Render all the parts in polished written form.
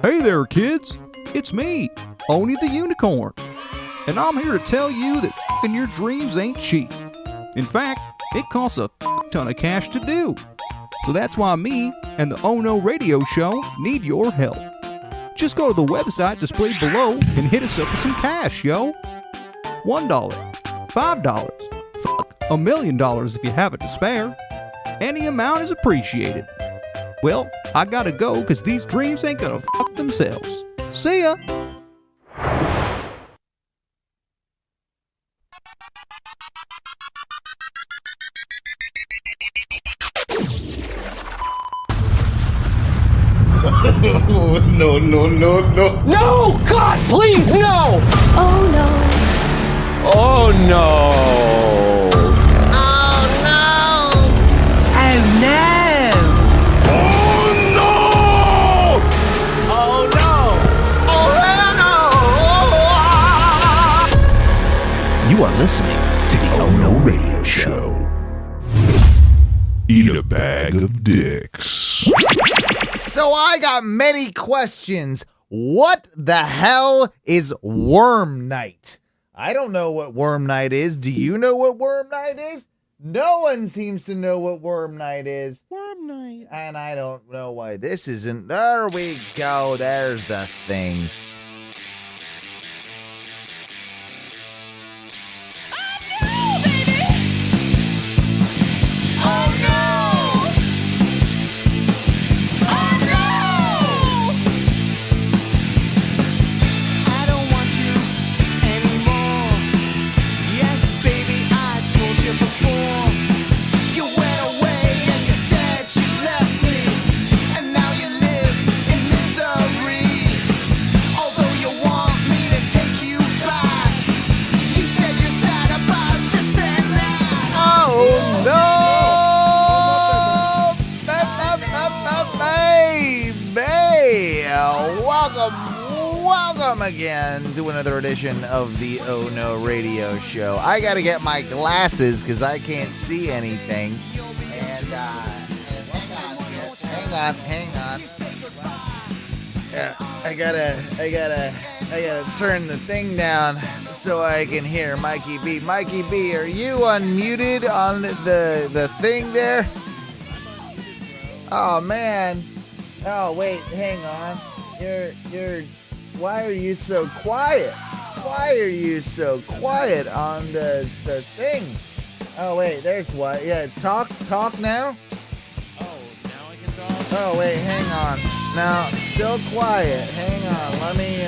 Hey there, kids. It's me, Oni the Unicorn. And I'm here to tell you that f***ing your dreams ain't cheap. In fact, it costs a ton of cash to do. So that's why me and the Oh No radio show need your help. Just go to the website displayed below and hit us up with some cash, yo. $1, $5, $1 million if you have it to spare. Any amount is appreciated. Well, I gotta go because these dreams ain't gonna fuck themselves. See ya! No. No! God, please, no! Oh no. Oh no! Oh no. Oh no! Oh no. Oh no. You are listening to the Oh No radio show. Eat a bag of dicks. So I got many questions. What the hell is Worm Night? I don't know what Worm Night is. Do you know what Worm Night is? No one seems to know what Worm Night is. Worm Night. And I don't know why this isn't. There we go. There's the thing. Welcome again to another edition of the Oh No radio show. I gotta get my glasses because I can't see anything. And hang on. Yeah, I gotta turn the thing down so I can hear Mikey B. Mikey B, are you unmuted on the thing there? Oh man. Oh wait, hang on. You're why are you so quiet? Why are you so quiet on the thing? Oh wait, there's what? Yeah, talk now? Oh, now I can talk? Oh wait, hang on. No, still quiet. Hang on. Let me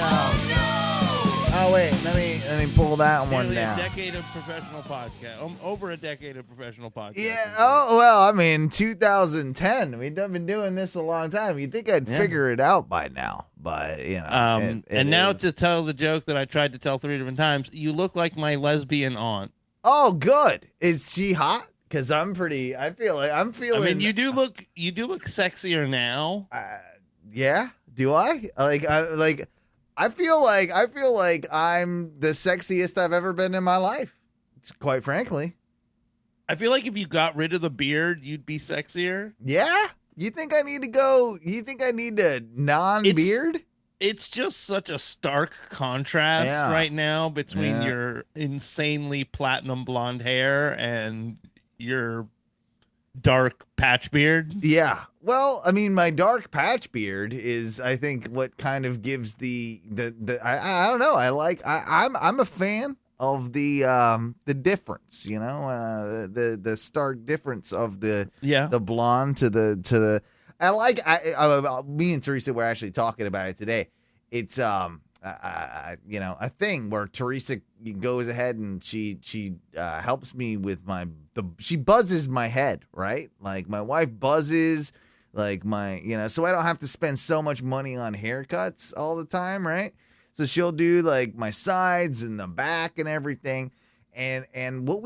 Oh wait, let me pull that one Nearly down. a decade of professional podcast. Over a decade of professional podcast. Yeah. Oh well, I mean, 2010. We've been doing this a long time. You'd think I'd figure it out by now, but you know. And now to tell the joke that I tried to tell 3 different times, you look like my lesbian aunt. Oh, good. Is she hot? Because I'm pretty. I feel like I'm feeling. I mean, you do look sexier now. Yeah. Do I? I feel like I'm the sexiest I've ever been in my life. Quite frankly. I feel like if you got rid of the beard, you'd be sexier. Yeah? You think I need to non-beard? It's just such a stark contrast right now between your insanely platinum blonde hair and your dark patch beard. Yeah. Well, I mean, my dark patch beard is, I think, what kind of gives the I don't know. I'm a fan of the difference, you know, the stark difference of the blonde to the. Me and Teresa were actually talking about it today. It's a thing where Teresa goes ahead and she helps me with she buzzes my head, right? Like my wife buzzes like so I don't have to spend so much money on haircuts all the time, right? So she'll do like my sides and the back and everything. And what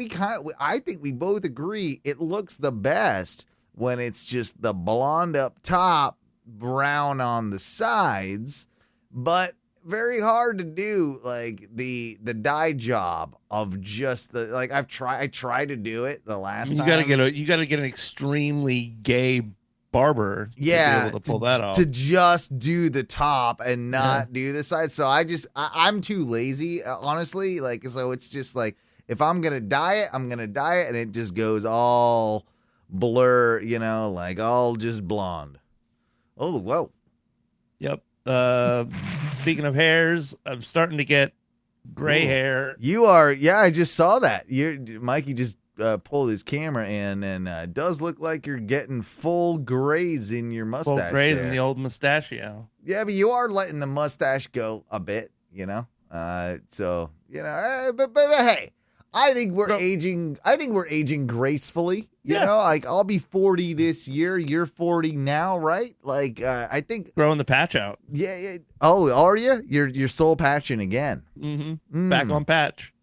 I think we both agree it looks the best when it's just the blonde up top, brown on the sides, but very hard to do like the dye job of just I tried to do it the last time. You gotta get an extremely gay barber to be able to pull that off. To just do the top and not do the side. So I'm too lazy, honestly. Like, so it's just like, if I'm going to dye it, I'm going to dye it, and it just goes all blur, like all just blonde. Oh, whoa. Yep. Speaking of hairs, I'm starting to get gray hair. You are, I just saw that. Mikey just pulled his camera in, and it does look like you're getting full grays in your mustache. Full grays there. in the old mustachio. Yeah, but you are letting the mustache go a bit, So, but hey, I think we're aging. I think we're aging gracefully. You know, like I'll be 40 this year. You're 40 now, right? Like I think growing the patch out. Yeah. Oh, are you? You're soul patching again. Mm-hmm. Back on patch.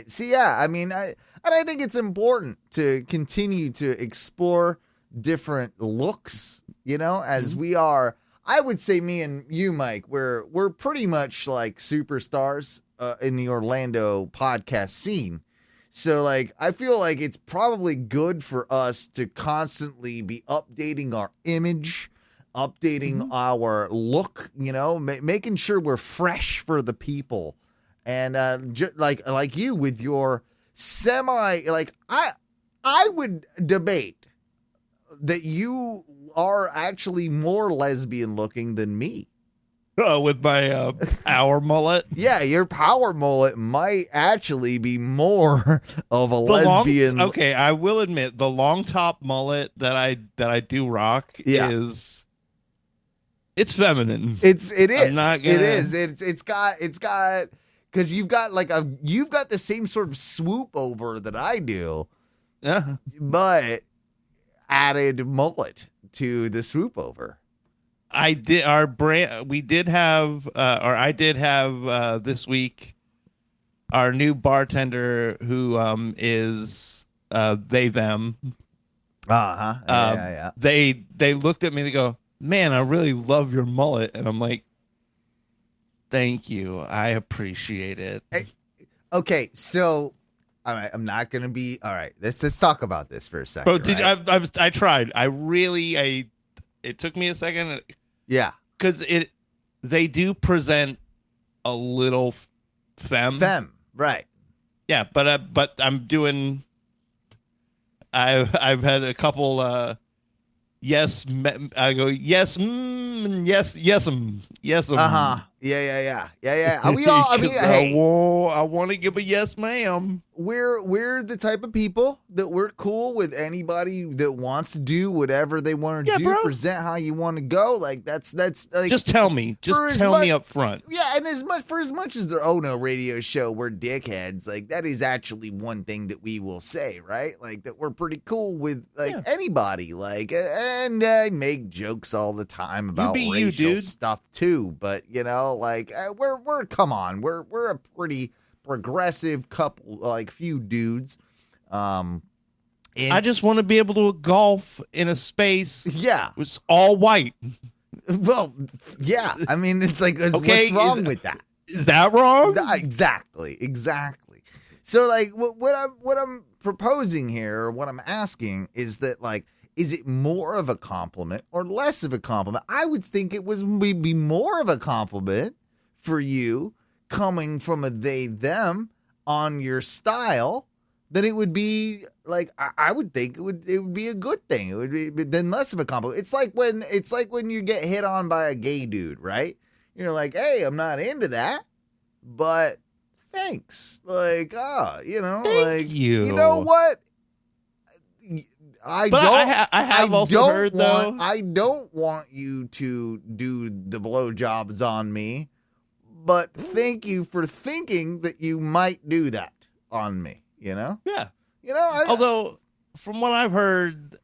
See, I mean, I think it's important to continue to explore different looks. As we are. I would say me and you, Mike, we're pretty much like superstars in the Orlando podcast scene. So, like, I feel like it's probably good for us to constantly be updating our image, updating our look, making sure we're fresh for the people. And like you with your I would debate that you are actually more lesbian looking than me. With my power mullet. Yeah, your power mullet might actually be more of a lesbian. Okay, I will admit the long top mullet that I do rock is it's feminine. It is. I'm not gonna... It is. It's got because you've got the same sort of swoop over that I do. Yeah. But added mullet to the swoop over. I did have this week our new bartender who is they them. Yeah. They looked at me and they go, "Man, I really love your mullet." And I'm like, "Thank you. I appreciate it." Okay, so all right, I'm not gonna be all right. Let's talk about this for a second. Bro, I tried. It took me a second. Yeah, because they do present a little femme, right? Yeah, but I'm doing. I've had a couple. I go yes, yes. Yeah. We all. I mean, hey, I want to give a yes, ma'am. We're the type of people that we're cool with anybody that wants to do whatever they want to do. Bro. Present how you want to go. Like that's like. Just tell me. Just tell me up front. Yeah, and as much as the Oh No radio show, we're dickheads. Like that is actually one thing that we will say, right? Like that we're pretty cool with anybody. Like and I make jokes all the time about racial stuff too. But like we're come on, we're a pretty progressive couple, like few dudes. I just want to be able to golf in a space. Yeah, it's all white. Well, yeah. I mean, it's like, what's wrong with that? Is that wrong? Exactly. So, like, what I'm proposing here, or what I'm asking, is that, like, is it more of a compliment or less of a compliment? I would think it would be more of a compliment for you coming from a they/them on your style than it would be. Like, I would think it would be a good thing. It would be then less of a compliment. It's like when you get hit on by a gay dude, right? You're like, hey, I'm not into that, but thanks. Like, Thank you. You know what? I don't want you to do the blowjobs on me, but thank you for thinking that you might do that on me. Yeah. Although from what I've heard,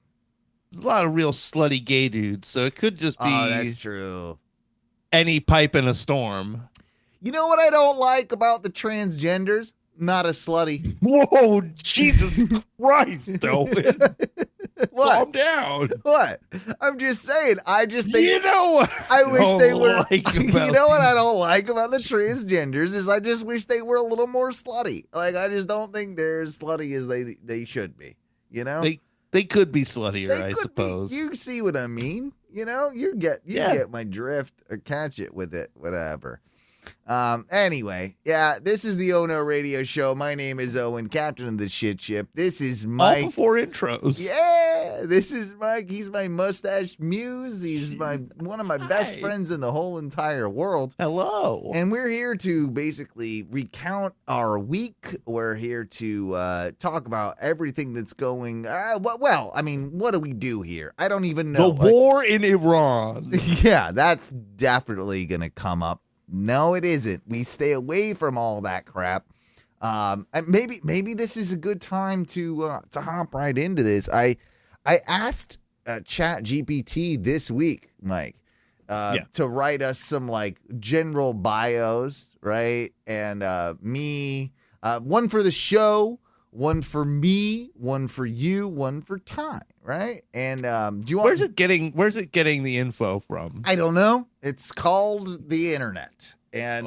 a lot of real slutty gay dudes, so it could just be. Oh, that's true. Any pipe in a storm. You know what I don't like about the transgenders? Not a slutty. Whoa, Jesus Christ, Owen. What? Calm down. What? I'm just saying. I just think. You know what? I wish they were. Like you know what I don't like about the transgenders is I just wish they were a little more slutty. Like I just don't think they're as slutty as they should be. You know. They could be sluttier, They I could suppose. be. You see what I mean? You know, you get my drift or catch it with it, whatever. Anyway, yeah, this is the Ono Radio Show. My name is Owen, captain of the shit ship. This is Mike. All before intros. Yeah, this is Mike. He's my mustache muse. He's one of my best friends in the whole entire world. Hello. And we're here to basically recount our week. We're here to talk about everything that's going. Well, I mean, what do we do here? I don't even know. The war in Iran. Yeah, that's definitely gonna come up. No, it isn't. We stay away from all that crap. And maybe this is a good time to hop right into this. I asked Chat GPT this week, Mike, to write us some like general bios, right? And me, one for the show, one for me, one for you, one for Ty, right? And do you want? Where's it getting the info from? I don't know. It's called the internet. And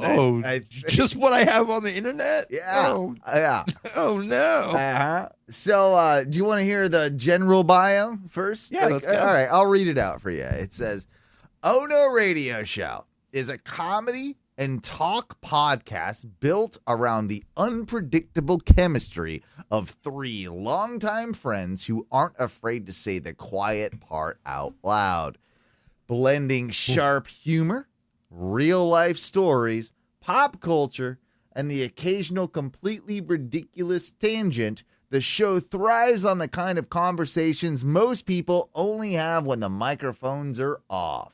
just what I have on the internet? Yeah. Yeah. Oh no. Uh-huh. So do you want to hear the general bio first? Yeah, let's go. All right, I'll read it out for you. It says, Ono Radio Show is a comedy and talk podcast built around the unpredictable chemistry of three longtime friends who aren't afraid to say the quiet part out loud. Blending sharp humor, real-life stories, pop culture, and the occasional completely ridiculous tangent, the show thrives on the kind of conversations most people only have when the microphones are off.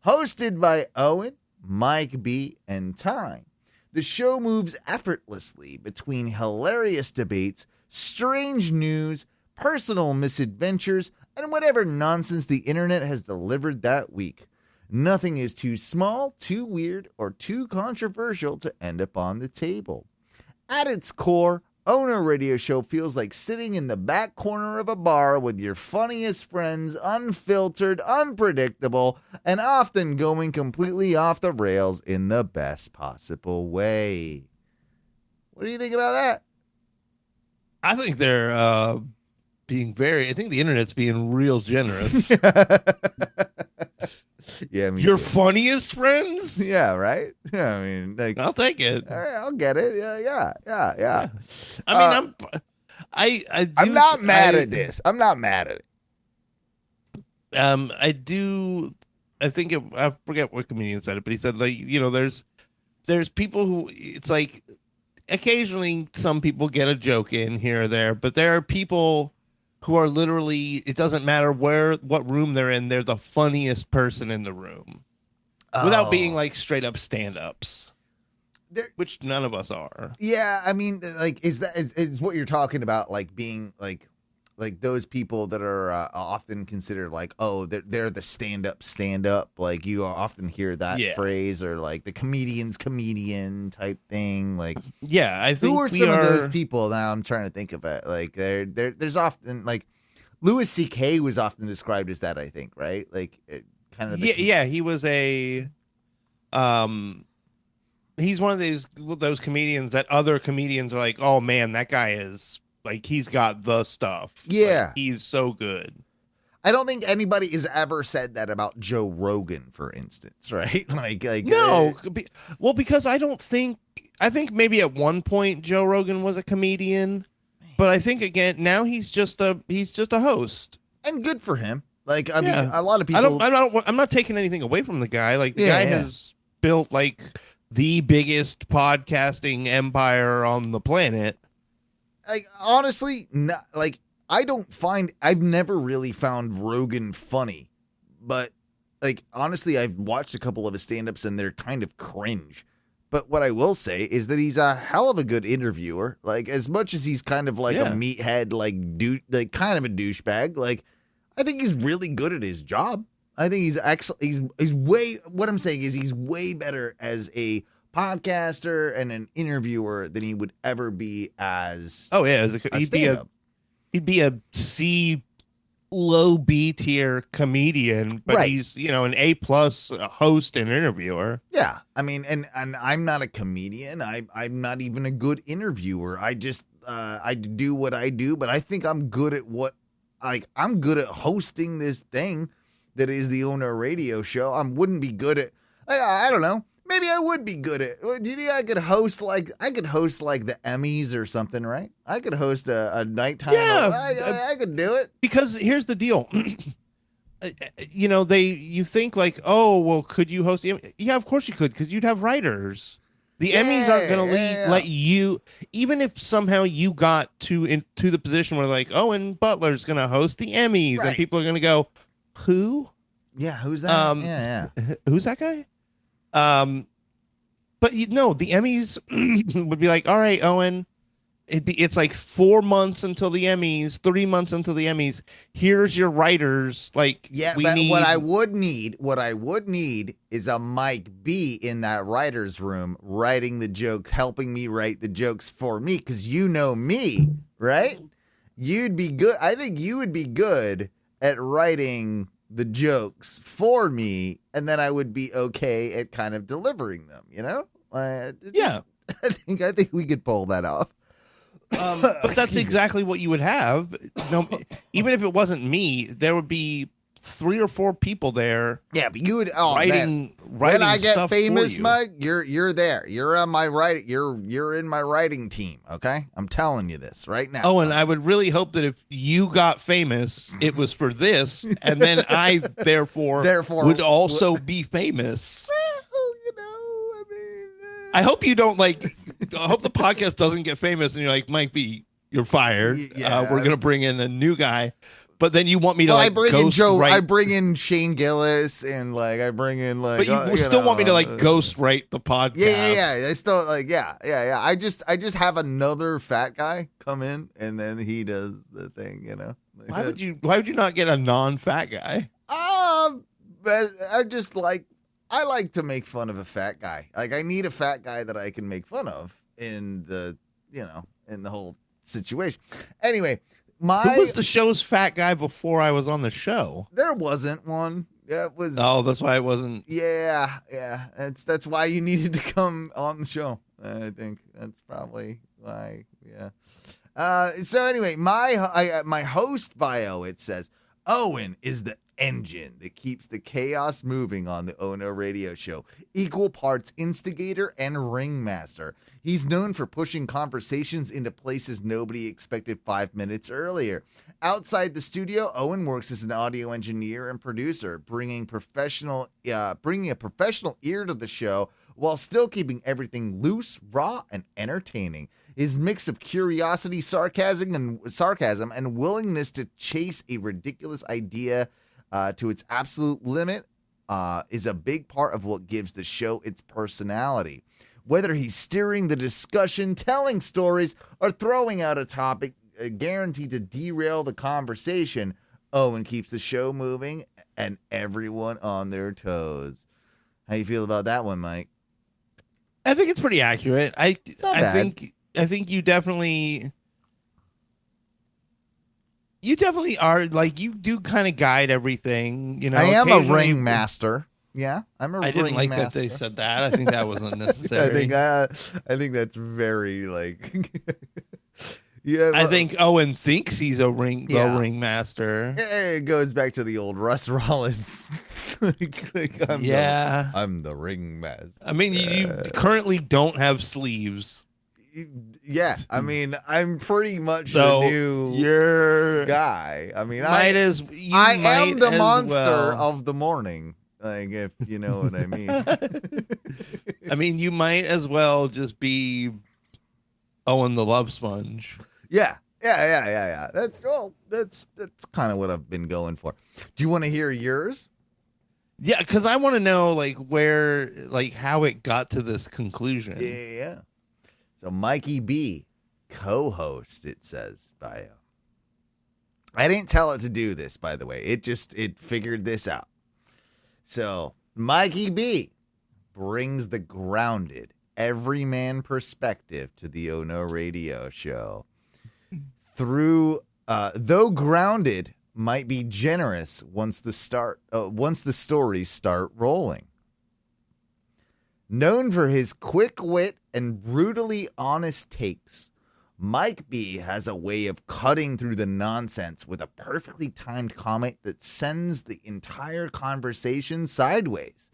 Hosted by Owen, Mike B, and Ty, the show moves effortlessly between hilarious debates, strange news, personal misadventures, and whatever nonsense the internet has delivered that week. Nothing is too small, too weird, or too controversial to end up on the table. At its core, Ono Radio Show feels like sitting in the back corner of a bar with your funniest friends, unfiltered, unpredictable, and often going completely off the rails in the best possible way. What do you think about that? I think they're I think the internet's being real generous. Yeah, your funniest friends? Yeah, right? Yeah, I mean, like, I'll take it. All right, I'll get it. Yeah. I mean, I'm not mad at this. I'm not mad at it. I forget what comedian said it, but he said, like, you know, there's people who, it's like occasionally some people get a joke in here or there, but there are people who are literally, it doesn't matter what room they're in, they're the funniest person in the room. Without being like straight up stand-ups. Which none of us are. Yeah, I mean, like, is what you're talking about, like being like those people that are often considered like, oh, they're the stand-up. Like, you often hear that phrase, or like the comedian type thing. Like, yeah, I think who are some of those people? Now I'm trying to think of it. Like, there's often like Louis C.K. was often described as that. I think, right? Like, kind of. He was a. He's one of those comedians that other comedians are like, oh man, that guy is like, he's got the stuff. Yeah, like, he's so good. I don't think anybody has ever said that about Joe Rogan, for instance, right? Like no, well, because I think maybe at one point Joe Rogan was a comedian, but I think again now he's just a host, and good for him. Like, I mean, a lot of people. I'm not taking anything away from the guy. Like, the guy has built like the biggest podcasting empire on the planet. Like, honestly, I've never really found Rogan funny, but like, honestly, I've watched a couple of his stand-ups and they're kind of cringe. But what I will say is that he's a hell of a good interviewer. Like, as much as he's kind of like a meathead, like kind of a douchebag, like, I think he's really good at his job. I think he's excellent. What I'm saying is he's way better as a podcaster and an interviewer than he would ever be as he'd be a C low B tier comedian, but right. He's, you know, an A+ host and interviewer. Yeah, I mean, and I'm not a comedian. I'm not even a good interviewer. I just I do what I do, but I think I'm good at what I'm good at hosting this thing that is the Owner Radio Show. I wouldn't be good at, I don't know. Maybe I would be good at. Do you think I could host like the Emmys or something, right? I could host a nighttime. Yeah, I could do it. Because here's the deal. You think like, oh, well, could you host? Yeah, of course you could, because you'd have writers. The Emmys aren't going to let you, even if somehow you got into the position where like Owen Butler's going to host the Emmys, and people are going to go, who? Yeah, who's that? Who's that guy? But the Emmys would be like, all right, Owen, it's like 4 months until the Emmys, 3 months until the Emmys. Here's your writers. Like, what I would need is a Mike B in that writer's room writing the jokes, helping me write the jokes for me. Cause you know me, right? You'd be good. I think you would be good at writing the jokes for me, and then I would be okay at kind of delivering them, I think we could pull that off. But that's exactly what you would have. Even if it wasn't me, there would be 3 or 4 people there. Yeah, but you would writing when I get stuff famous, for you. Mike, you're there. You're on my you're in my writing team, okay? I'm telling you this right now. Oh, and I would really hope that if you got famous, it was for this, and then I therefore would also be famous. I hope you don't I hope the podcast doesn't get famous and you're like, Mike B, you're fired. Yeah. We're gonna bring in a new guy. But then you want me to I bring in ghost write. I bring in Shane Gillis, and I bring in But you still want me to ghost write the podcast. Yeah. I still yeah. I just have another fat guy come in, and then he does the thing, Why would you not get a non-fat guy? But I like to make fun of a fat guy. I need a fat guy that I can make fun of in the whole situation. Anyway, who was the show's fat guy before I was on the show? There wasn't one. It was. Oh, that's why it wasn't. Yeah. That's why you needed to come on the show. I think that's probably why. Yeah. So anyway, my host bio, it says Owen is the engine that keeps the chaos moving on the Ono Radio Show. Equal parts instigator and ringmaster. He's known for pushing conversations into places nobody expected 5 minutes earlier. Outside the studio, Owen works as an audio engineer and producer, bringing a professional ear to the show while still keeping everything loose, raw, and entertaining. His mix of curiosity, sarcasm, and willingness to chase a ridiculous idea to its absolute limit is a big part of what gives the show its personality. Whether he's steering the discussion, telling stories, or throwing out a topic guaranteed to derail the conversation, Owen keeps the show moving and everyone on their toes. How you feel about that one, Mike? I think it's pretty accurate. I think you definitely are you do kind of guide everything. I am a ringmaster. Yeah, I'm a ringmaster. I didn't like that they said that. I think that was unnecessary. I think that's very yeah. I think Owen thinks he's a ringmaster. It goes back to the old Russ Rollins. I'm the ringmaster. I mean, you currently don't have sleeves. Yeah, I mean, I'm pretty much the new guy. I mean, I am the monster of the morning. If you know what I mean. I mean, you might as well just be Owen the Love Sponge. Yeah. That's kind of what I've been going for. Do you want to hear yours? Yeah, because I want to know where, how it got to this conclusion. Yeah. So Mikey B, co-host, it says bio. I didn't tell it to do this, by the way. It figured this out. So Mikey B brings the grounded, everyman perspective to the Ono Radio Show. Though grounded might be generous once the stories start rolling. Known for his quick wit and brutally honest takes, Mike B has a way of cutting through the nonsense with a perfectly timed comment that sends the entire conversation sideways.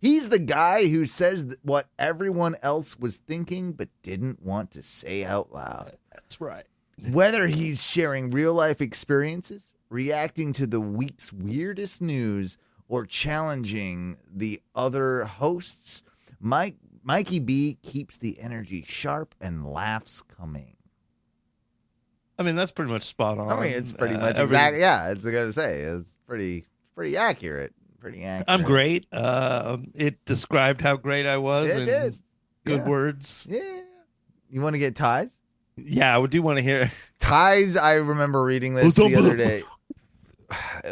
He's the guy who says what everyone else was thinking but didn't want to say out loud. That's right. Whether he's sharing real-life experiences, reacting to the week's weirdest news, or challenging the other hosts, Mikey B keeps the energy sharp and laughs coming. I mean, that's pretty much spot on. I mean, it's pretty much exactly. Yeah, it's gonna say it's pretty accurate. Pretty accurate. I'm great. It described how great I was. It in did. Good words. Yeah. You want to get ties? Yeah, I do want to hear. Ties. I remember reading this the other day.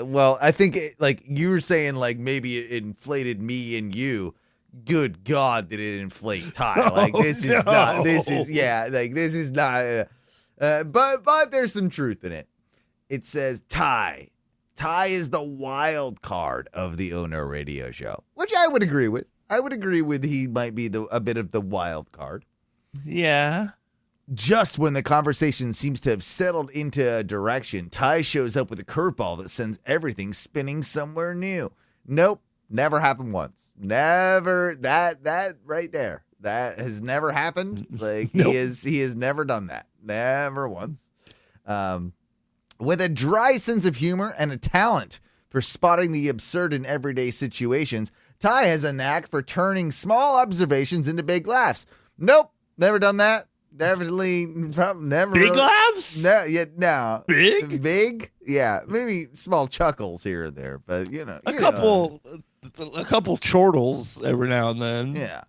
Well, I think like you were saying, like maybe it inflated me and you. Good God, did it inflate Ty? Like this is not. This is Like this is not. But there's some truth in it. It says Ty. Ty is the wild card of the Oh No Radio Show, which I would agree with. I would agree with he might be a bit of the wild card. Yeah. Just when the conversation seems to have settled into a direction, Ty shows up with a curveball that sends everything spinning somewhere new. Nope, never happened once. Never. That right there. That has never happened. Like nope. He has never done that. Never once. With a dry sense of humor and a talent for spotting the absurd in everyday situations, Ty has a knack for turning small observations into big laughs. Nope, never done that. Definitely, never. Big laughs? No, no. Big? Yeah, maybe small chuckles here and there, but you know, a couple chortles every now and then. Yeah.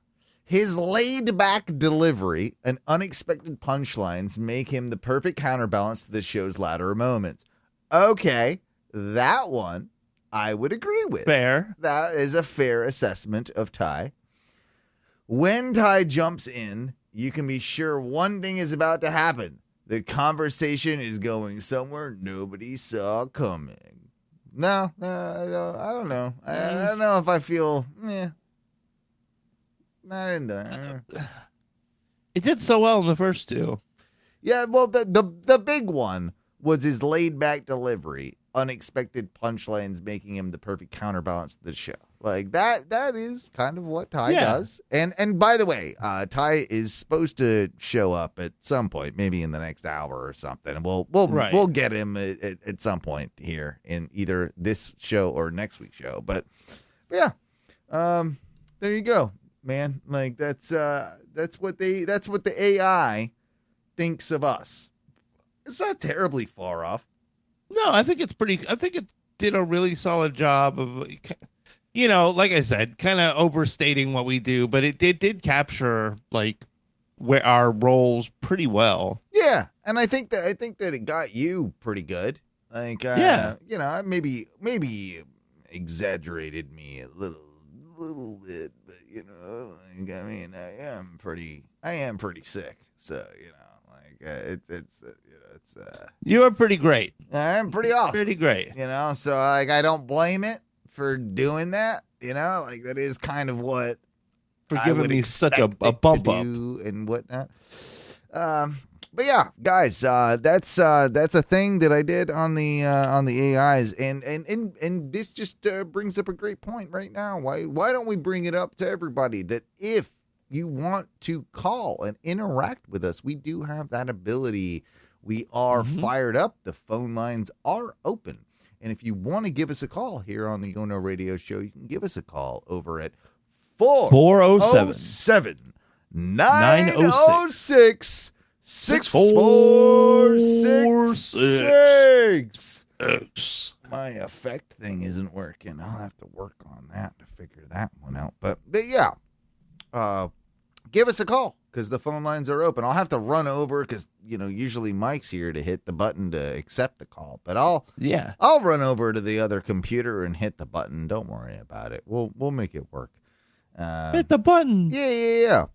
His laid-back delivery and unexpected punchlines make him the perfect counterbalance to the show's louder moments. Okay, that one I would agree with. Fair. That is a fair assessment of Ty. When Ty jumps in, you can be sure one thing is about to happen. The conversation is going somewhere nobody saw coming. No, I don't know. I don't know if I feel, not into that. It did so well in the first two. Yeah, well, the big one was his laid-back delivery, unexpected punchlines making him the perfect counterbalance to the show. Like, that is kind of what Ty does. And by the way, Ty is supposed to show up at some point, maybe in the next hour or something. And we'll get him at some point here in either this show or next week's show. But yeah, there you go, man. Like that's what the AI thinks of us. It's not terribly far off. No, I think it did a really solid job of, you know, like I said, kind of overstating what we do, but it did capture like where our roles pretty well. Yeah, and I think that it got you pretty good. Like, you know, maybe exaggerated me a little bit, but you know, like, I mean, I am pretty sick, so you know. You are pretty great. I'm pretty awesome. Pretty great. You know, so like I don't blame it for doing that. You know, like that is kind of what for giving me such a bump up and whatnot. But yeah, guys, that's a thing that I did on the AIs, and this just brings up a great point right now. Why don't we bring it up to everybody that if you want to call and interact with us, we do have that ability. We are fired up. The phone lines are open. And if you want to give us a call here on the Ono Radio Show, you can give us a call over at 407 906 6466. My effect thing isn't working. I'll have to work on that to figure that one out. But yeah, give us a call because the phone lines are open. I'll have to run over because, you know, usually Mike's here to hit the button to accept the call. But I'll run over to the other computer and hit the button. Don't worry about it. We'll make it work. Hit the button. Yeah.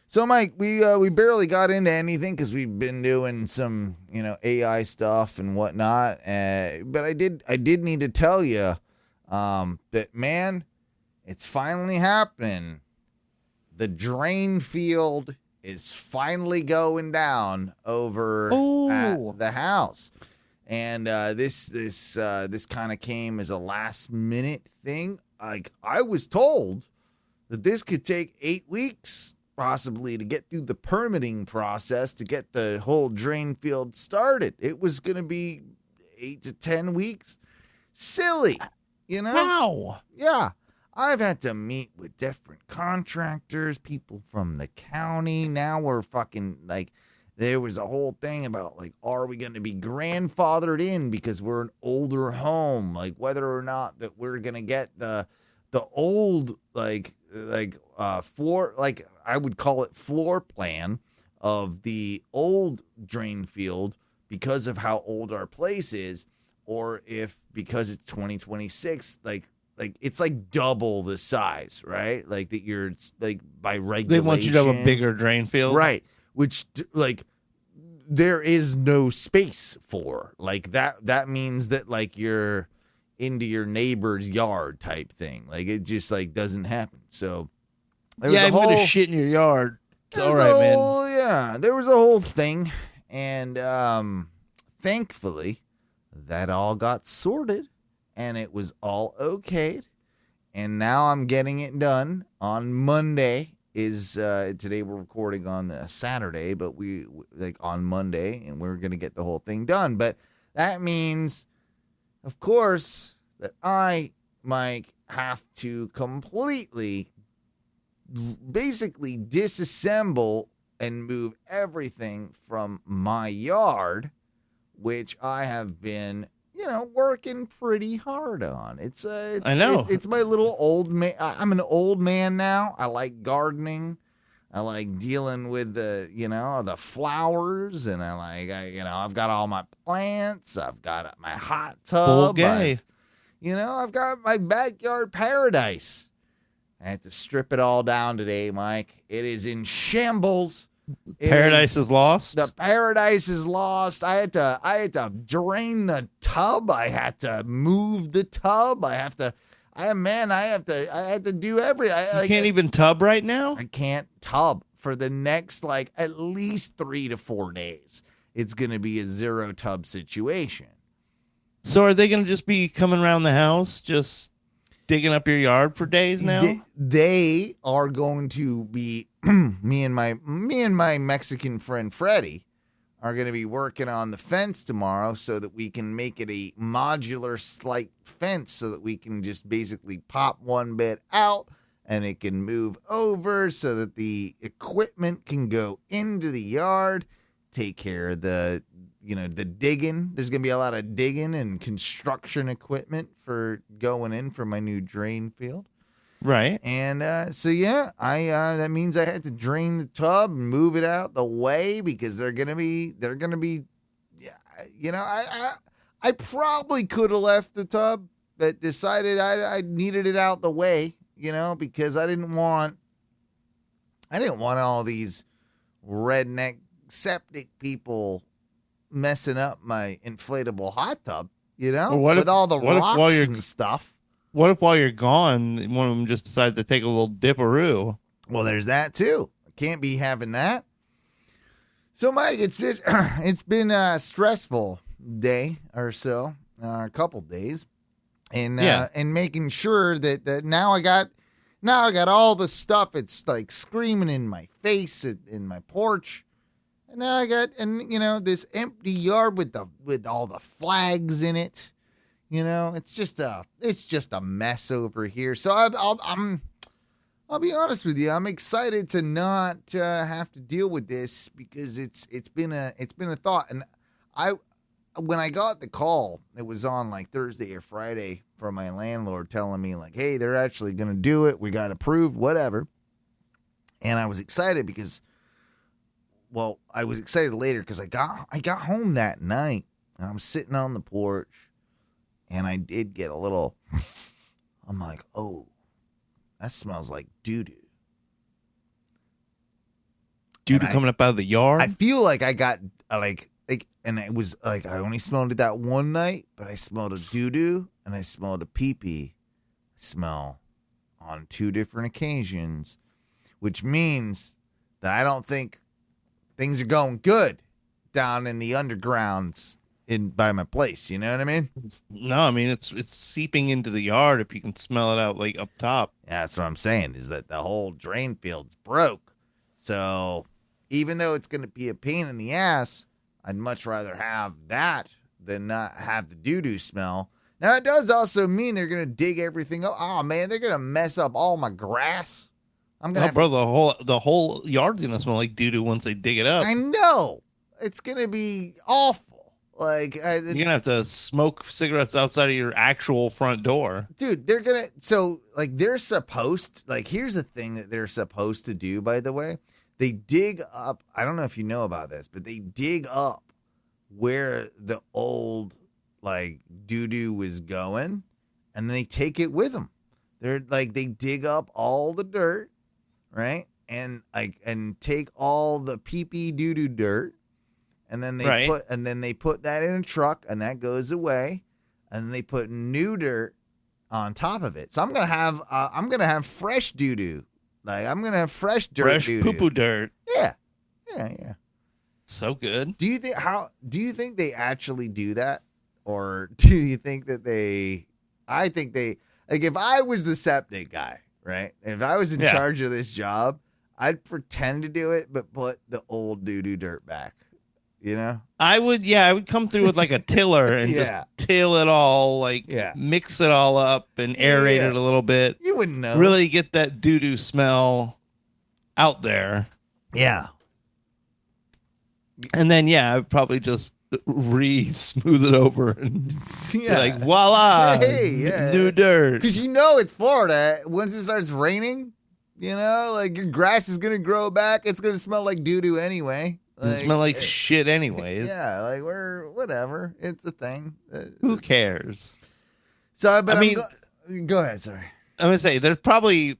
So, Mike, we barely got into anything because we've been doing some, you know, AI stuff and whatnot. But I did need to tell you that, man, it's finally happening. The drain field is finally going down over at the house. And this kind of came as a last minute thing. Like, I was told that this could take 8 weeks possibly to get through the permitting process to get the whole drain field started. It was going to be 8 to 10 weeks. Silly, you know? Wow. Yeah. I've had to meet with different contractors, people from the county. Now we're fucking like, there was a whole thing about like, are we going to be grandfathered in because we're an older home? Like whether or not that we're going to get the old floor, like I would call it floor plan of the old drain field because of how old our place is, or if because it's 2026, like it's like double the size, right? Like that you're like by regulation. They want you to have a bigger drain field. Right. Which like there is no space for. Like that means that like you're into your neighbor's yard type thing. Like it just like doesn't happen. So I'm gonna shit in your yard. It's all right, man. Yeah, there was a whole thing, and thankfully that all got sorted. And it was all okayed, and now I'm getting it done on Monday. Today we're recording on the Saturday, but we like on Monday, and we're gonna get the whole thing done. But that means, of course, that I, Mike, have to completely, basically disassemble and move everything from my yard, which I have been, working pretty hard on. I know. It's my little old man. I'm an old man now. I like gardening. I like dealing with the flowers, and I've got all my plants. I've got my hot tub. Okay. I've got my backyard paradise. I had to strip it all down today, Mike. It is in shambles. Paradise is lost. The paradise is lost. I had to drain the tub. I had to move the tub. I had to do everything. You can't even tub right now? I can't tub for the next at least 3 to 4 days. It's going to be a zero tub situation. So are they going to just be coming around the house just digging up your yard for days now? They are going to be me and my Mexican friend Freddie are going to be working on the fence tomorrow so that we can make it a modular slight fence so that we can just basically pop one bit out and it can move over so that the equipment can go into the yard, take care of the digging. There's going to be a lot of digging and construction equipment for going in for my new drain field. Right. And that means I had to drain the tub and move it out the way because they're gonna be I probably could have left the tub, but decided I needed it out the way, because I didn't want all these redneck septic people messing up my inflatable hot tub, with all the rocks and stuff. What if while you're gone, one of them just decides to take a little dipperoo? Well, there's that too. Can't be having that. So, Mike, it's been a stressful day or so, a couple days, and making sure that now I got all the stuff. It's like screaming in my face in my porch, and now I got this empty yard with all the flags in it. It's just a mess over here. So I'll be honest with you. I'm excited to not have to deal with this because it's been a thought. And when I got the call, it was on like Thursday or Friday from my landlord telling me like, hey, they're actually going to do it. We got approved, whatever. And I was excited because, I was excited later because I got home that night and I'm sitting on the porch. And I did get a little, I'm like, oh, that smells like doo-doo. Doo-doo coming up out of the yard? I feel like I got, and it was like, I only smelled it that one night, but I smelled a doo-doo and I smelled a pee-pee smell on 2 different occasions, which means that I don't think things are going good down in the undergrounds by my place. You know what I mean? No, I mean it's seeping into the yard if you can smell it out like up top. Yeah, that's what I'm saying, is that the whole drain field's broke. So even though it's going to be a pain in the ass, I'd much rather have that than not have the doo-doo smell. Now, it does also mean they're going to dig everything up. Oh, man, they're going to mess up all my grass. I'm going the whole yard's going to smell like doo-doo once they dig it up. I know. It's going to be awful. Like, you're going to have to smoke cigarettes outside of your actual front door. Dude, they're going to, so, like, they're supposed, like, here's the thing that they're supposed to do, by the way. They dig up, I don't know if you know about this, but they dig up where the old, like, doo-doo was going, and then they take it with them. They're, like, they dig up all the dirt, right? And, like, and take all the pee-pee doo-doo dirt, and then they put that in a truck, and that goes away, and then they put new dirt on top of it. So I'm gonna have fresh doo-doo. Like, I'm going to have fresh dirt. Fresh doo-doo. poo-poo dirt. Yeah. So good. Do you think they actually do that? Or do you think that I think they, like, if I was the septic guy, right? If I was in charge of this job, I'd pretend to do it, but put the old doo-doo dirt back. You know? I would come through with like a tiller and just till it all, mix it all up and aerate it a little bit. You wouldn't know. Really get that doo-doo smell out there. Yeah. And then, I'd probably just smooth it over and be like, voila, new dirt. Because it's Florida. Once it starts raining, like your grass is going to grow back. It's going to smell like doo-doo anyway. It smell like shit anyways. Yeah, like whatever. It's a thing. Who cares? So, but go ahead. Sorry. I'm gonna say there's probably,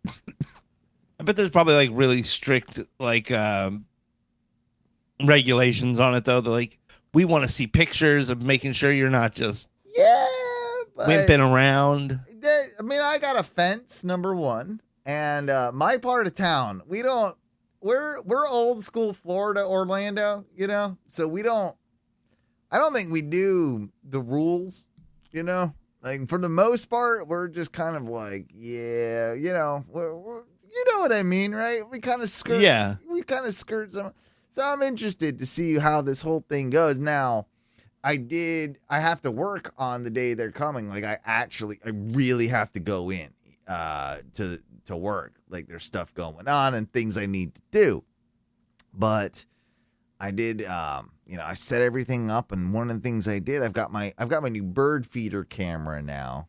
I bet there's probably like really strict regulations on it though. They're like, we want to see pictures of making sure you're not just wimping around. I got a fence, number one, and my part of town, we're old school Florida, Orlando, so I don't think we do the rules, like for the most part, we're just kind of like, we're you know what I mean, right? We kind of skirt some. So I'm interested to see how this whole thing goes. Now, I have to work on the day they're coming. Like I really have to go in to work. Like there's stuff going on and things I need to do. But I did I set everything up, and one of the things I did, I've got my new bird feeder camera now.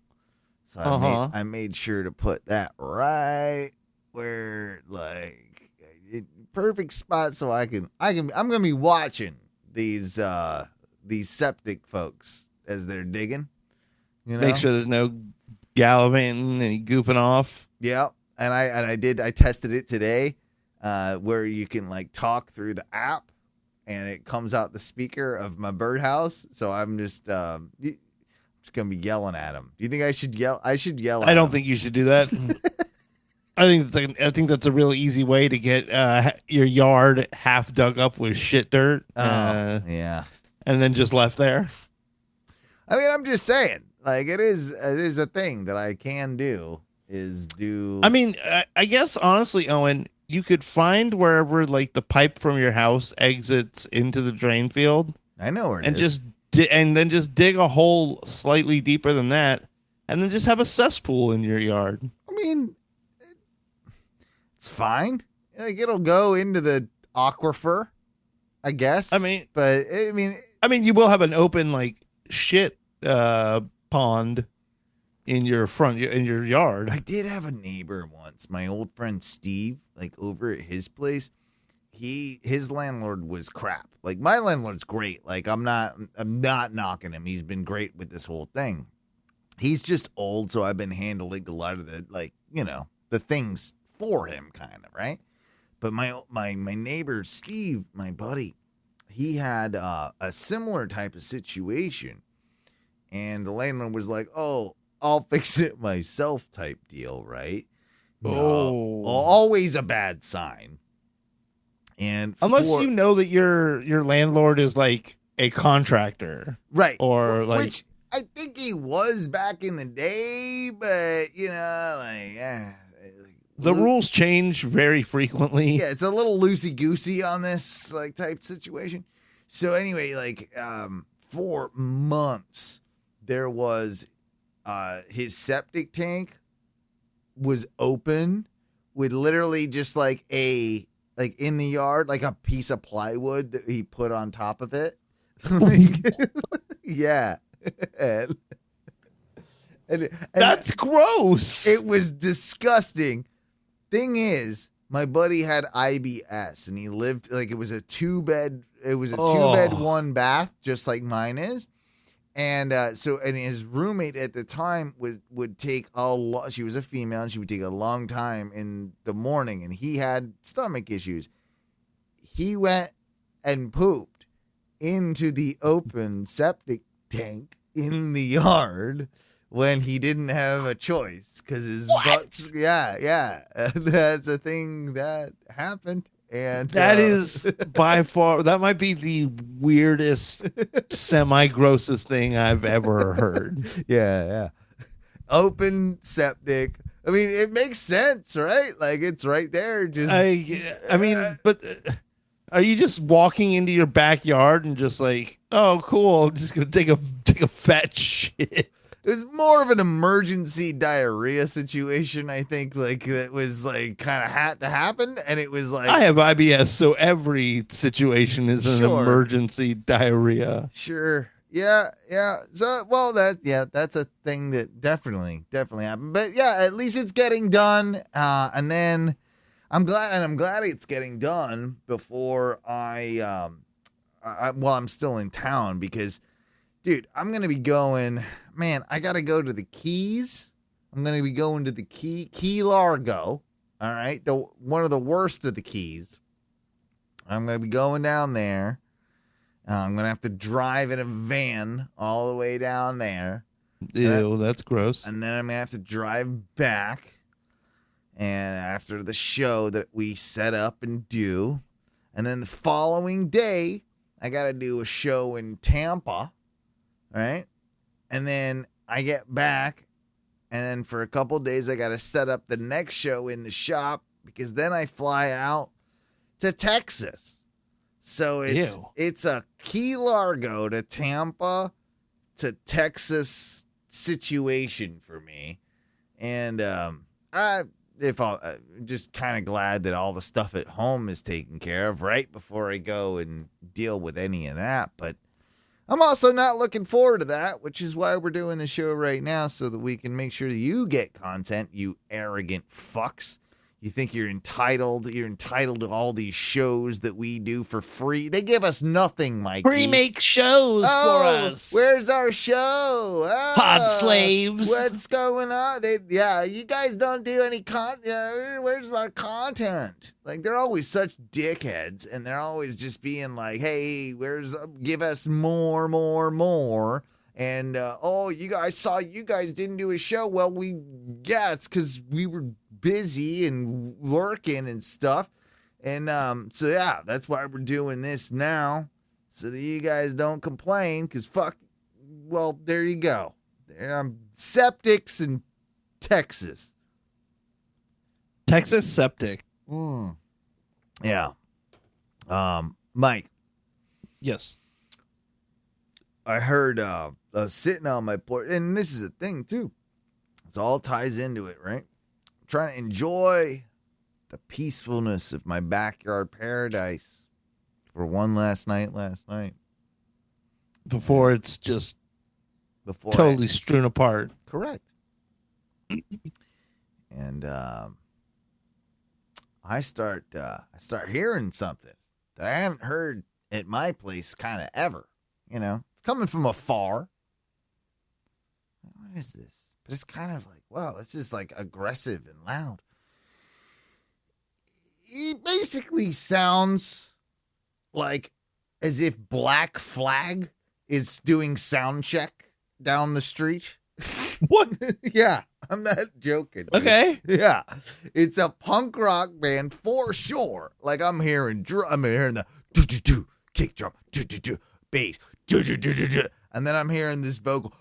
So I made sure to put that right where perfect spot so I'm going to be watching these septic folks as they're digging, Make sure there's no gallivanting and goofing off. Yeah. And I tested it today, where you can talk through the app and it comes out the speaker of my birdhouse. So I'm just gonna be yelling at him. Do you think I should yell? I should yell. I don't think you should do that. I think that's a really easy way to get your yard half dug up with shit dirt. Yeah, and then just left there. I'm just saying, it is a thing that I can do. I guess honestly, Owen, you could find wherever the pipe from your house exits into the drain field. I know where it is. And then just dig a hole slightly deeper than that, and then just have a cesspool in your yard. It's fine. It'll go into the aquifer, I guess. But you will have an open shit pond in your yard. I did have a neighbor once, my old friend Steve, over at his place. His landlord was crap. My landlord's great. I'm not knocking him. He's been great with this whole thing. He's just old, so I've been handling a lot of the the things for him, kind of, right? But my neighbor Steve, my buddy, he had a similar type of situation, and the landlord was like, "Oh, I'll fix it myself," type deal, right? No, always a bad sign. And unless you know that your landlord is like a contractor, right, or like, which I think he was back in the day, but you know, like, the rules change very frequently. Yeah, it's a little loosey goosey on this like type situation. So anyway, like for months there was his septic tank was open with literally just like in the yard, like a piece of plywood that he put on top of it. Yeah. and That's gross. It was disgusting. Thing is, my buddy had IBS and he lived like it was a two bed, one bath, just like mine is. And and his roommate at the time would take she was a female and she would take a long time in the morning, and he had stomach issues. He went and pooped into the open septic tank in the yard when he didn't have a choice because his butt. Yeah. That's a thing that happened. And that is by far, that might be the weirdest, semi-grossest thing I've ever heard. Yeah. Open septic. I mean, it makes sense, right? Like, it's right there. Just I mean, but are you just walking into your backyard and just like, oh, cool, I'm just gonna take a fat shit? It was more of an emergency diarrhea situation, I think. Like, it was like kind of had to happen, and it was like, I have IBS, so every situation is an emergency diarrhea. Sure. Yeah. So, well, that's a thing that definitely happened. But yeah, at least it's getting done. And then I'm glad it's getting done before I'm still in town, because, dude, I'm going to be going, man, I got to go to the Keys. I'm going to be going to the Key Largo. All right. One of the worst of the Keys. I'm going to be going down there. I'm going to have to drive in a van all the way down there. Ew, that's gross. And then I'm going to have to drive back. And after the show that we set up and do. And then the following day, I got to do a show in Tampa. Right? And then I get back. And then for a couple days, I got to set up the next show in the shop. Because then I fly out to Texas. So it's a Key Largo to Tampa to Texas situation for me. And I'm just kind of glad that all the stuff at home is taken care of right before I go and deal with any of that. But I'm also not looking forward to that, which is why we're doing the show right now, so that we can make sure that you get content, you arrogant fucks. You think you're entitled to all these shows that we do for free. They give us nothing, Mikey. Pre-make shows for us. Where's our show? Pod slaves. What's going on? You guys don't do any content. Where's our content? Like, they're always such dickheads, and they're always just being like, hey, give us more. And, I saw you guys didn't do a show. Well, it's because we were busy and working and stuff. And that's why we're doing this now, so that you guys don't complain, because there you go. Septics in Texas. Texas septic. Yeah. Mike. Yes. I heard sitting on my porch, and this is a thing too. It all ties into it, right? I'm trying to enjoy the peacefulness of my backyard paradise for one last night. Before it's just totally strewn apart. Correct. And I start hearing something that I haven't heard at my place kind of ever. You know, it's coming from afar. What is this? But it's kind of like, wow, it's just like aggressive and loud. It basically sounds like as if Black Flag is doing sound check down the street. What? Yeah. I'm not joking. Dude. Okay. Yeah. It's a punk rock band for sure. Like I'm hearing the do kick drum, do bass, and then I'm hearing this vocal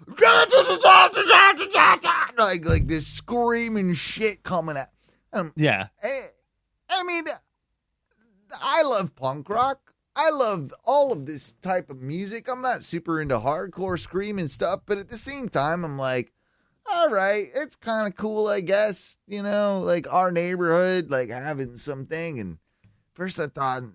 like this screaming shit coming out. Yeah. I mean, I love punk rock. I love all of this type of music. I'm not super into hardcore screaming stuff, but at the same time, I'm like, all right, it's kind of cool, I guess. You know, like our neighborhood, like having something. And first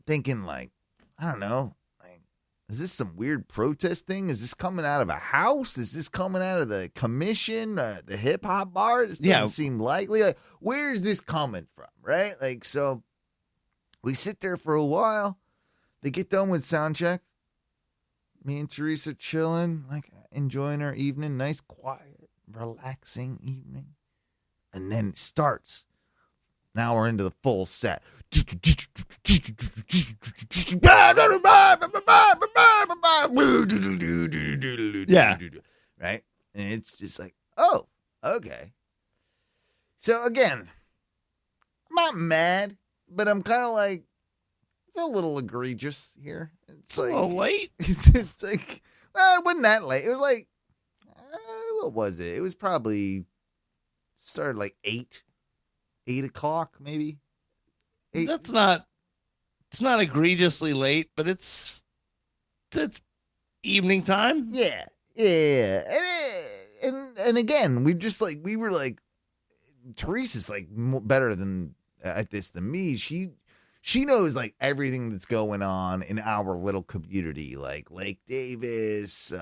thinking like, I don't know, like, is this some weird protest thing? Is this coming out of a house? Is this coming out of the commission, the hip hop bar? This doesn't seem likely. Like, where is this coming from? Right? Like, so we sit there for a while. They get done with sound check. Me and Teresa chilling, like enjoying our evening. Nice, quiet, relaxing evening. And then it starts. Now we're into the full set. Yeah. Right? And it's just like, oh, okay. So again, I'm not mad, but I'm kind of like, it's a little egregious here. It's like, a little late. It's like, well, it wasn't that late. It was like, what was it? It was probably started like 8 o'clock, maybe. 8. It's not egregiously late, but it's evening time. Yeah. And again, we were like, Teresa's like better than at this than me. She knows like everything that's going on in our little community, like Lake Davis,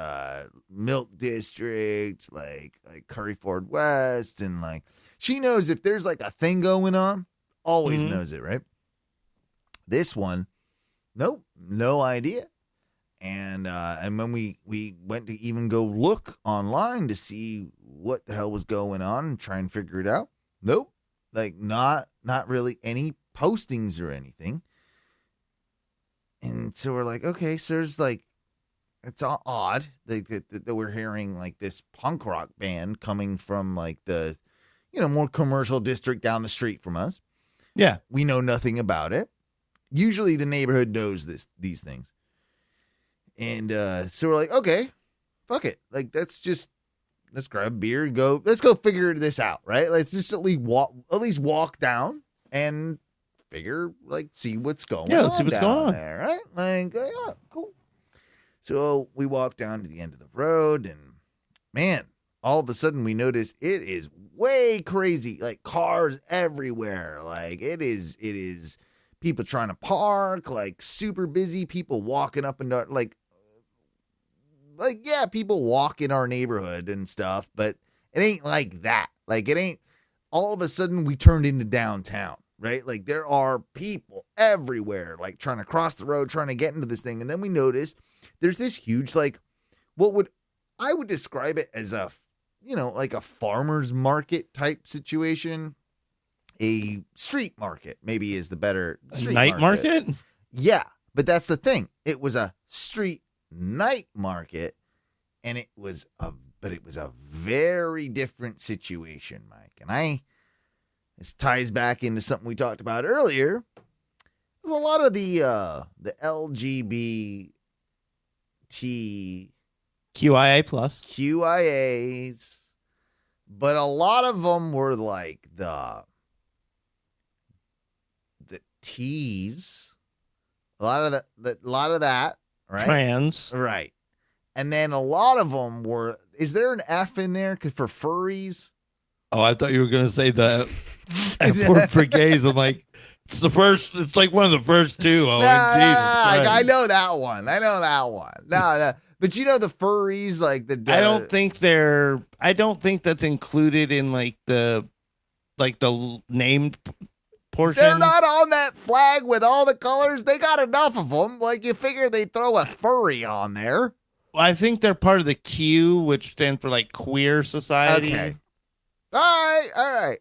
Milk District, like Curry Ford West, and like she knows if there's like a thing going on, always knows it, right? This one, nope, no idea. And when we went to even go look online to see what the hell was going on and try and figure it out, nope, like not really any postings or anything. And so we're like, okay, so there's like, it's all odd that we're hearing like this punk rock band coming from like the, more commercial district down the street from us. Yeah. We know nothing about it. Usually the neighborhood knows these things. And so we're like, okay, fuck it. Like, let's grab a beer and let's go figure this out, right? Let's just at least walk down and figure, like, see what's going on. Yeah, let's see what's going on there, right? Like, yeah, cool. So we walk down to the end of the road, and man, all of a sudden we notice it is way crazy, like cars everywhere. Like it is people trying to park, like super busy, people walking up and down, like yeah, people walk in our neighborhood and stuff, but it ain't like that. Like it ain't all of a sudden we turned into downtown, right? Like there are people everywhere, like trying to cross the road, trying to get into this thing. And then we notice there's this huge, like I would describe it as a, like a farmer's market type situation. A street market maybe is the better street night market. Yeah, but that's the thing. It was a street night market, and it was a very different situation, Mike. And this ties back into something we talked about earlier. There's a lot of the LGBT QIAs, but a lot of them were like the T's, a lot of that, right? Trans, right? And then a lot of them were. Is there an F in there? Because for furries. Oh, I thought you were gonna say the F word for gays. I'm like, it's the first. It's like one of the first two. Oh, I know that one. No. But the furries, like the. I don't think that's included in like the named portion. They're not on that flag with all the colors. They got enough of them. Like you figure they throw a furry on there. Well, I think they're part of the Q, which stands for like queer society. Okay. All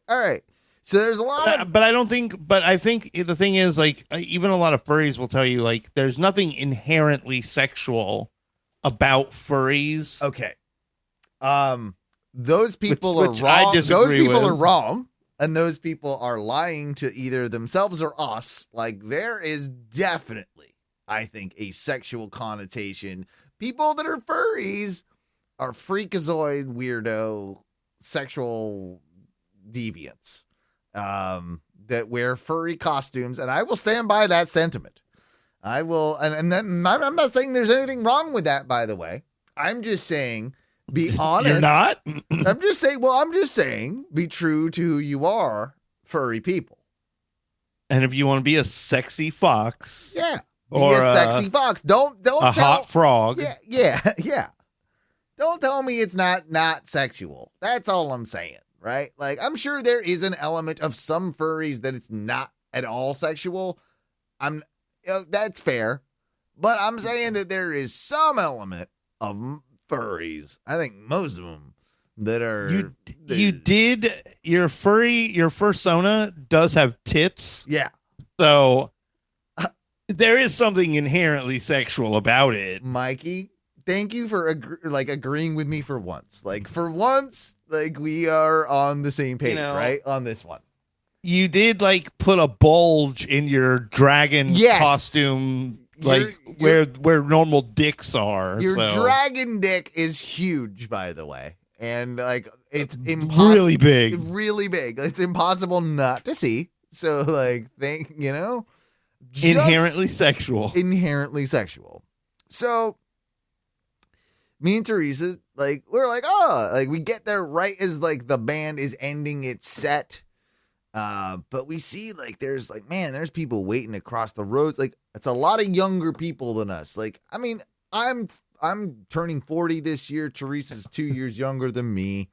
right. So there's a lot of. But I think the thing is, like, even a lot of furries will tell you, like, there's nothing inherently sexual about furries. Okay. those people Which are I wrong. Those disagree people with. are wrong. And those people are lying to either themselves or us. Like, there is definitely, I think, a sexual connotation. People that are furries are freakazoid, weirdo, sexual deviants that wear furry costumes. And I will stand by that sentiment. I will. And then I'm not saying there's anything wrong with that, by the way. I'm just saying, be honest. You're not? I'm just saying, be true to who you are, furry people. And if you want to be a sexy fox. Yeah. Be Or a sexy fox. Don't a hot frog. Yeah. Don't tell me it's not sexual. That's all I'm saying, right? Like, I'm sure there is an element of some furries that it's not at all sexual. That's fair. But I'm saying that there is some element of furries, I think most of them, that are your fursona does have tits. Yeah. So there is something inherently sexual about it. Mikey, thank you for agreeing with me for once. Like, for once, like, we are on the same page, right? On this one. You did like put a bulge in your dragon costume, like where normal dicks are. Your dragon dick is huge, by the way, and like it's impossible, really big. It's impossible not to see. So like, inherently sexual. So me and Teresa, like, we're like, oh, like, we get there right as like the band is ending its set. But we see like there's people waiting across the roads. Like, it's a lot of younger people than us. Like, I mean, I'm turning 40 this year. Teresa's 2 years younger than me.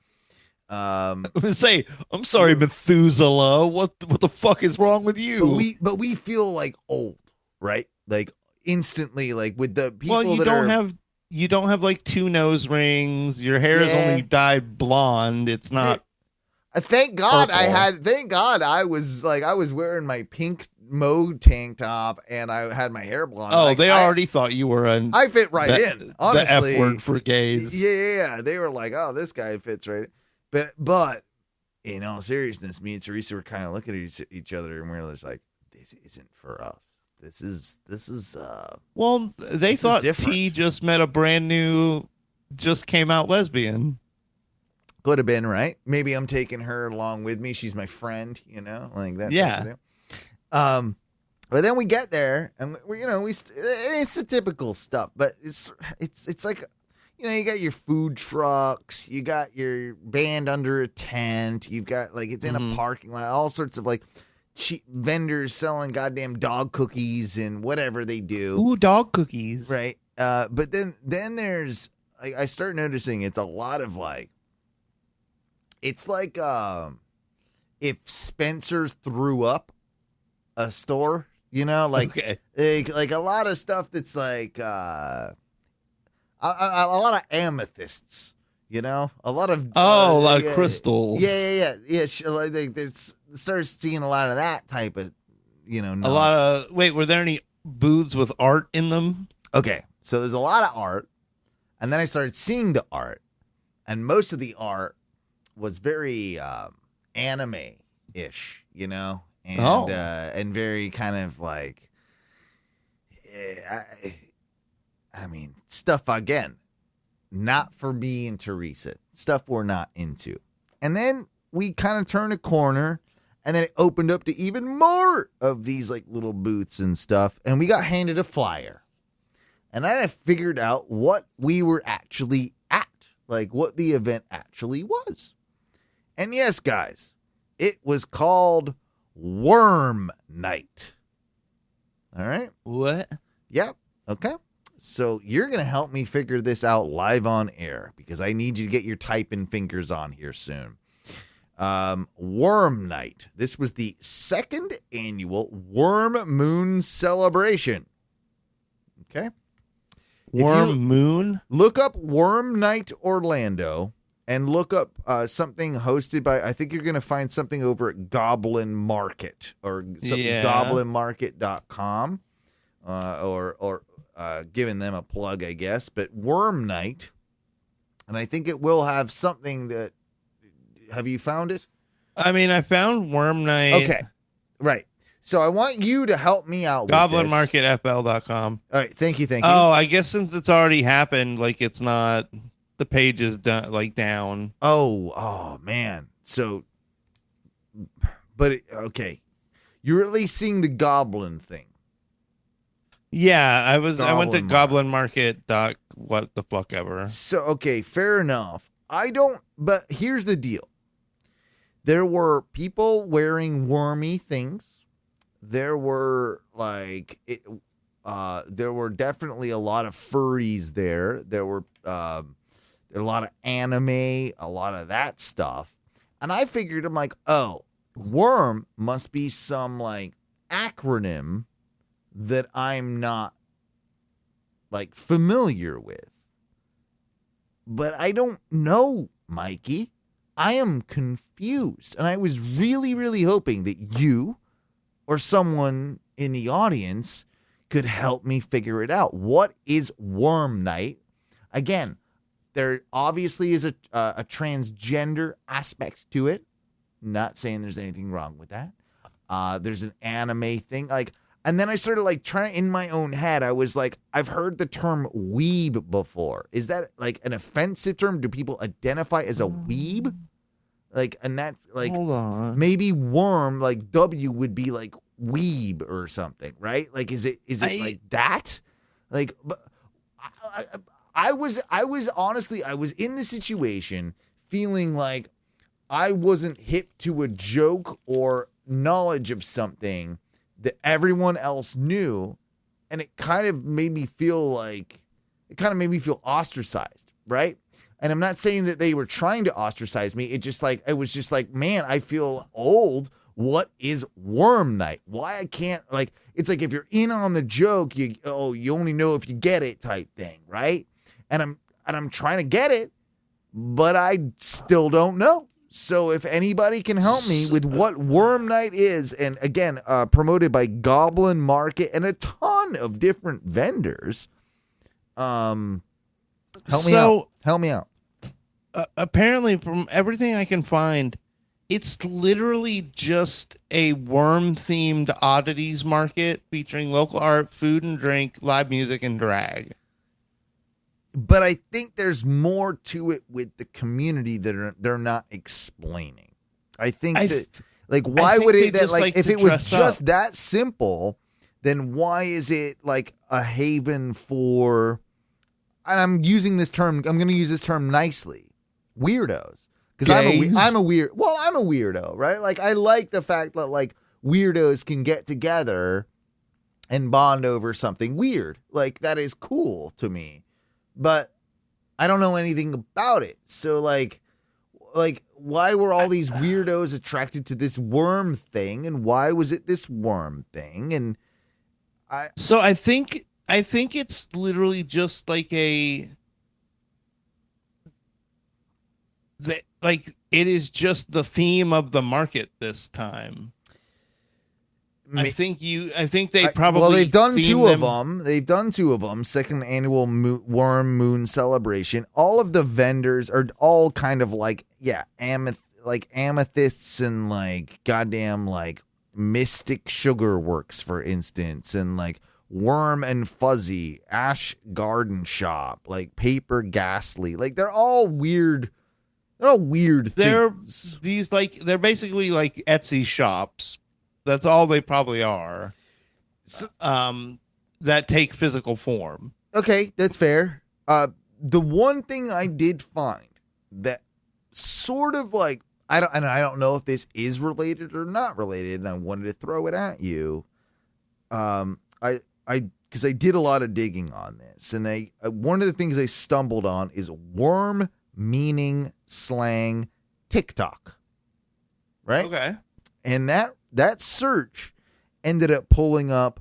I'm sorry, Methuselah. What the fuck is wrong with you? But we feel like old, right? Like, instantly, like, with the people you don't have like two nose rings. Your hair is only dyed blonde. It's not. Thank God purple. I was wearing my pink mode tank top and I had my hair blonde. Oh, like, they already thought you were I fit right in. Honestly, the F word for gays. Yeah. They were like, "Oh, this guy fits right." But in all seriousness, me and Teresa were kind of looking at each other and we were just like, "This isn't for us. This is." Well, they thought T just met a brand new, just came out lesbian. Could have been, right? Maybe I'm taking her along with me. She's my friend, like that. Yeah. But then we get there and it's the typical stuff, but it's like, you got your food trucks, you got your band under a tent, you've got like, it's in a parking lot, all sorts of like cheap vendors selling goddamn dog cookies and whatever they do. Ooh, dog cookies. Right. But then there's, I start noticing it's a lot of like, it's like if Spencer's threw up a store, like, okay. like a lot of stuff that's like a lot of amethysts, a lot of a lot of crystals. Yeah. Like starts seeing a lot of that type of, a lot of. Wait, were there any booths with art in them? Okay, so there's a lot of art, and then I started seeing the art, and most of the art was very anime-ish, and and very kind of like, I mean, stuff again, not for me and Teresa, stuff we're not into. And then we kind of turned a corner, and then it opened up to even more of these like little booths and stuff, and we got handed a flyer, and then I figured out what we were actually at, like what the event actually was. And yes, guys, it was called Worm Night. All right? What? Yep. Okay. So you're going to help me figure this out live on air because I need you to get your typing fingers on here soon. Worm Night. This was the second annual Worm Moon celebration. Okay? Worm Moon? Look up Worm Night Orlando. And look up something hosted by, I think you're going to find something over at Goblin Market or goblinmarket.com or giving them a plug, I guess. But Worm Night And I think it will have something that. Have you found it? I mean, I found Worm Night. Okay. Right. So I want you to help me out with this. GoblinMarketFL.com. All right. Thank you. Oh, I guess since it's already happened, like it's not, the page is done, like down. Oh, man. So, but okay. You're at least seeing the goblin thing. Yeah, I went to Goblin Market. What the fuck ever. So, okay, fair enough. But here's the deal. There were people wearing wormy things. There were there were definitely a lot of furries there. There were a lot of anime, a lot of that stuff. And I figured, I'm like, oh, worm must be some like acronym that I'm not like familiar with. But I don't know, Mikey. I am confused. And I was really, really hoping that you or someone in the audience could help me figure it out. What is Worm Night? Again, there obviously is a transgender aspect to it. Not saying there's anything wrong with that. There's an anime thing. And then I started trying in my own head. I was like, I've heard the term weeb before. Is that like an offensive term? Do people identify as a weeb? And that hold on. Maybe worm W would be like weeb or something, right? Is it like that? But I was honestly, I was in the situation feeling like I wasn't hip to a joke or knowledge of something that everyone else knew, and it kind of made me feel ostracized, right? And I'm not saying that they were trying to ostracize me. It was just like, man, I feel old. What is Worm Night? Why I can't it's like if you're in on the joke, you only know if you get it type thing, right? And I'm trying to get it, but I still don't know. So if anybody can help me with what Worm Night is, and again, promoted by Goblin Market and a ton of different vendors, help me out. Help me out. Apparently, from everything I can find, it's literally just a worm-themed oddities market featuring local art, food and drink, live music, and drag. But I think there's more to it with the community that they're not explaining. I think why would it that if it was just that simple, then why is it like a haven for? And I'm using this term. I'm going to use this term nicely. Weirdos, because I'm a weird. Well, I'm a weirdo, right? I like the fact that weirdos can get together and bond over something weird. That is cool to me. But I don't know anything about it. So why were all these weirdos attracted to this worm thing, and why was it this worm thing? And I think it's literally just it is just the theme of the market this time. I think they probably they've done two of them. They've done two of them. Second annual Worm Moon celebration. All of the vendors are all kind of amethysts and goddamn Mystic Sugar Works, for instance, and Worm and Fuzzy, Ash Garden Shop, Paper Ghastly. They're all weird. They're all weird things. They're basically Etsy shops. That's all they probably are. That take physical form. Okay, that's fair. The one thing I did find that sort of I don't know if this is related or not related, and I wanted to throw it at you. Because I did a lot of digging on this, and one of the things I stumbled on is worm meaning slang TikTok. Right? Okay. And that search ended up pulling up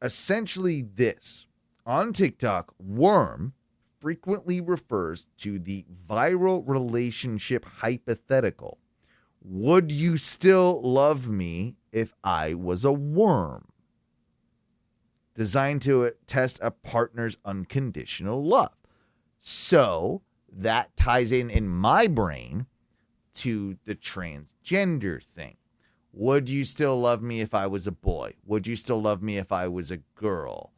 essentially this. On TikTok, worm frequently refers to the viral relationship hypothetical. Would you still love me if I was a worm? Designed to test a partner's unconditional love. So that ties in my brain to the transgender thing. Would you still love me if I was a boy? Would you still love me if I was a girl?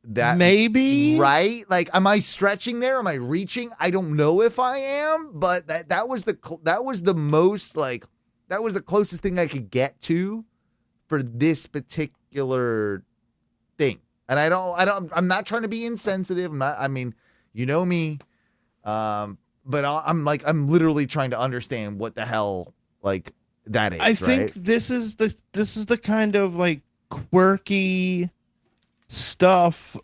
That maybe, right? Like, am I stretching there? Am I reaching? I don't know if I am, but that was the closest thing I could get to for this particular thing. And I'm not trying to be insensitive. You know me. But I'm literally trying to understand what the hell like that is. I think this is the kind of like quirky stuff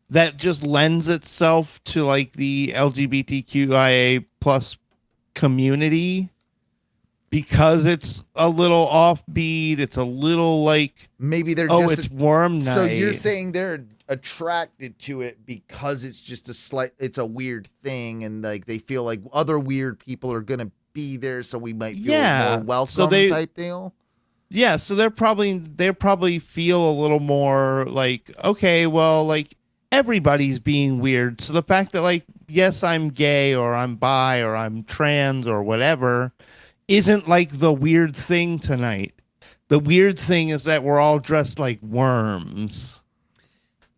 that just lends itself to like the LGBTQIA plus community, because it's a little offbeat. It's a little like, maybe they're it's worm night. So you're saying they're attracted to it because it's just it's a weird thing, and like they feel like other weird people are gonna be there, so we might feel more welcome type deal. Yeah, so they probably feel a little more like, okay, well, like everybody's being weird. So the fact that like, yes, I'm gay or I'm bi or I'm trans or whatever isn't like the weird thing tonight. The weird thing is that we're all dressed like worms.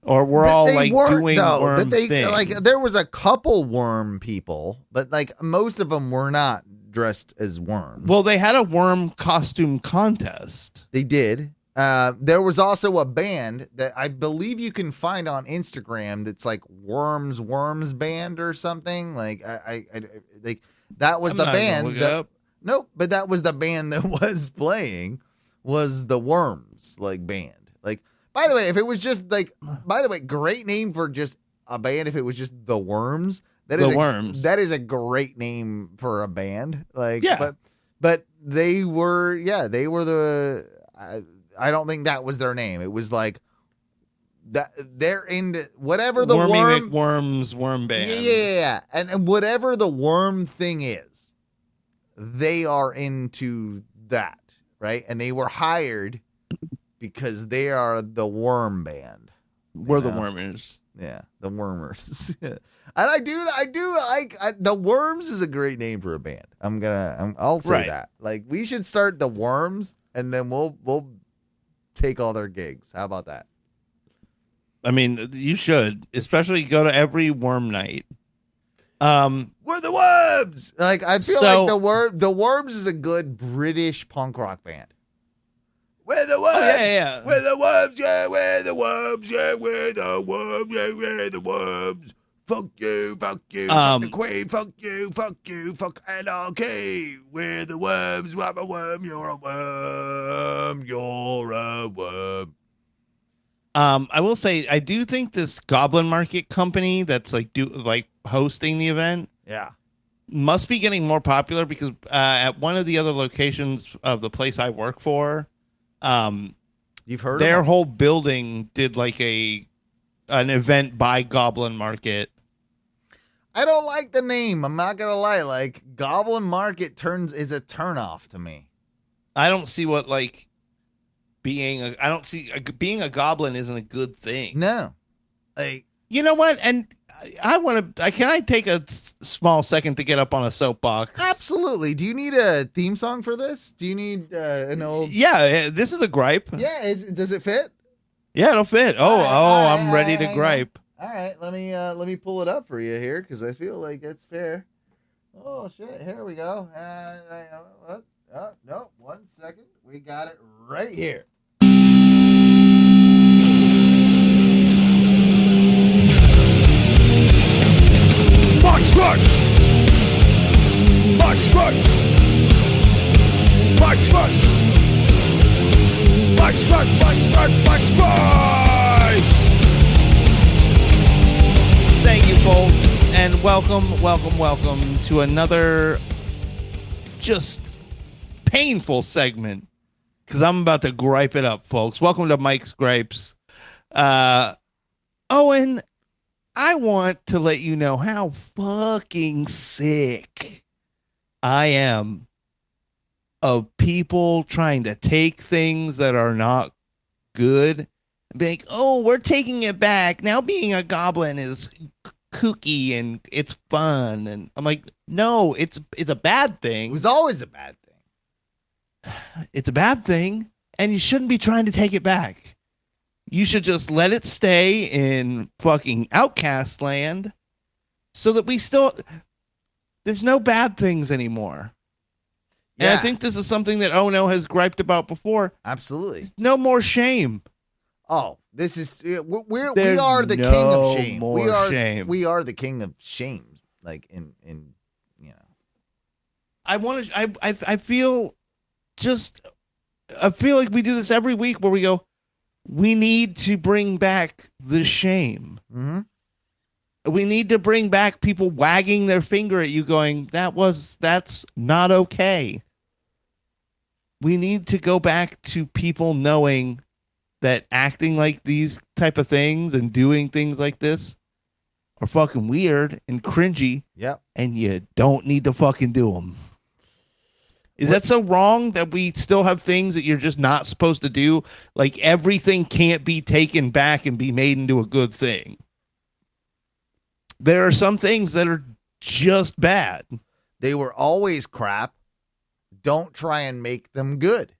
Or we're all like doing worm things. Like there was a couple worm people, but like most of them were not dressed as worms. Well, they had a worm costume contest. They did. There was also a band that I believe you can find on Instagram that's like Worms Band or something. Like I like that was the band. Nope, but that was the band that was playing, was the Worms like band. Like, by the way, if it was just like, great name for just a band. If it was just the Worms. That is a great name for a band. Like, yeah. But they were the. I don't think that was their name. It was like that they're into whatever the McWorm's worm band. Yeah, and whatever the worm thing is, they are into that, right? And they were hired because they are the worm band. We're the Wormers. Yeah, the Wormers. And I do like the Worms is a great name for a band. I'll say that. Like, we should start the Worms, and then we'll take all their gigs. How about that? I mean, you should, especially go to every worm night. We're the Worms. Like, I feel like the Worms is a good British punk rock band. We're the Worms. Oh, yeah. We're the Worms. Yeah, we're the Worms. Yeah, we're the Worms. Yeah, we're the Worms. Fuck you, fuck the Queen, fuck you, fuck anarchy. We're the Worms, I'm a worm, you're a worm, you're a worm. I will say, I do think this Goblin Market company that's like hosting the event, must be getting more popular, because at one of the other locations of the place I work for, you've heard their whole building did like an event by Goblin Market. I don't like the name. I'm not gonna lie. Like, Goblin Market is a turnoff to me. I don't see what being a goblin isn't a good thing. No, like, you know what? And can I take a small second to get up on a soapbox? Absolutely. Do you need a theme song for this? Do you need an old? Yeah, this is a gripe. Yeah, does it fit? Yeah, it'll fit. I'm ready to gripe. All right, let me pull it up for you here, because I feel like it's fair. Oh shit! Here we go. No, 1 second. We got it right here. Max Max! Max Max! Max Max! Max Max! Max Max! Max Max! Thank you, folks, and welcome to another just painful segment, because I'm about to gripe it up, folks. Welcome to Mike's Gripes. Owen, I want to let you know how fucking sick I am of people trying to take things that are not good and be like, oh, we're taking it back. Now being a goblin is kooky and it's fun. And I'm like, no, it's a bad thing. It was always a bad thing. It's a bad thing, and you shouldn't be trying to take it back. You should just let it stay in fucking outcast land so that there's no bad things anymore. Yeah. And I think this is something that Ono has griped about before. Absolutely. No more shame. Oh, this is we are the king of shame. Shame. We are the king of shame. Like in you know. I feel like we do this every week where we go, we need to bring back the shame. Mm-hmm. We need to bring back people wagging their finger at you going, that's not okay. We need to go back to people knowing that acting like these type of things and doing things like this are fucking weird and cringy. Yep. And you don't need to fucking do them. Is that so wrong that we still have things that you're just not supposed to do? Like everything can't be taken back and be made into a good thing. There are some things that are just bad. They were always crap. Don't try and make them good.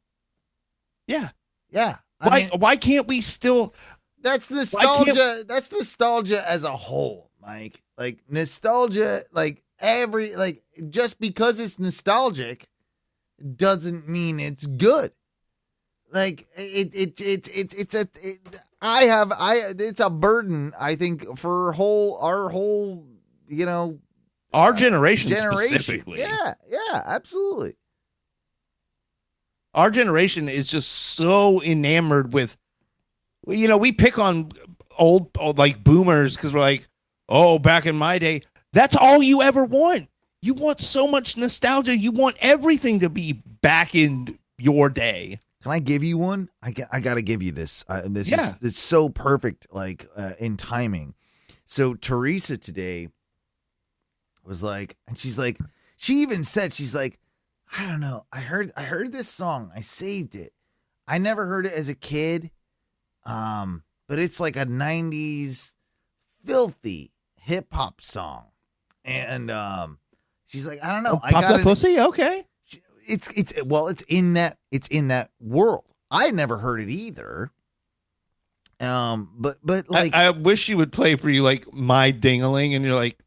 Yeah. Yeah. Why can't we still? That's nostalgia. That's nostalgia as a whole, Mike. Like nostalgia, just because it's nostalgic doesn't mean it's good. Like it's a burden, I think, for our whole, our generation specifically. Yeah, absolutely. Our generation is just so enamored with, we pick on old like boomers because we're like, oh, back in my day, that's all you ever want. You want so much nostalgia. You want everything to be back in your day. Can I give you one? I got to give you this. It's so perfect, in timing. So Teresa today was like, and she's like, she even said, she's like, I don't know. I heard this song. I saved it. I never heard it as a kid. But it's like a 90s filthy hip hop song. And she's like, I don't know. I got pussy. Okay. It's in that world. I had never heard it either. But like, I wish you would play for you like My Ding-a-ling, and you're like,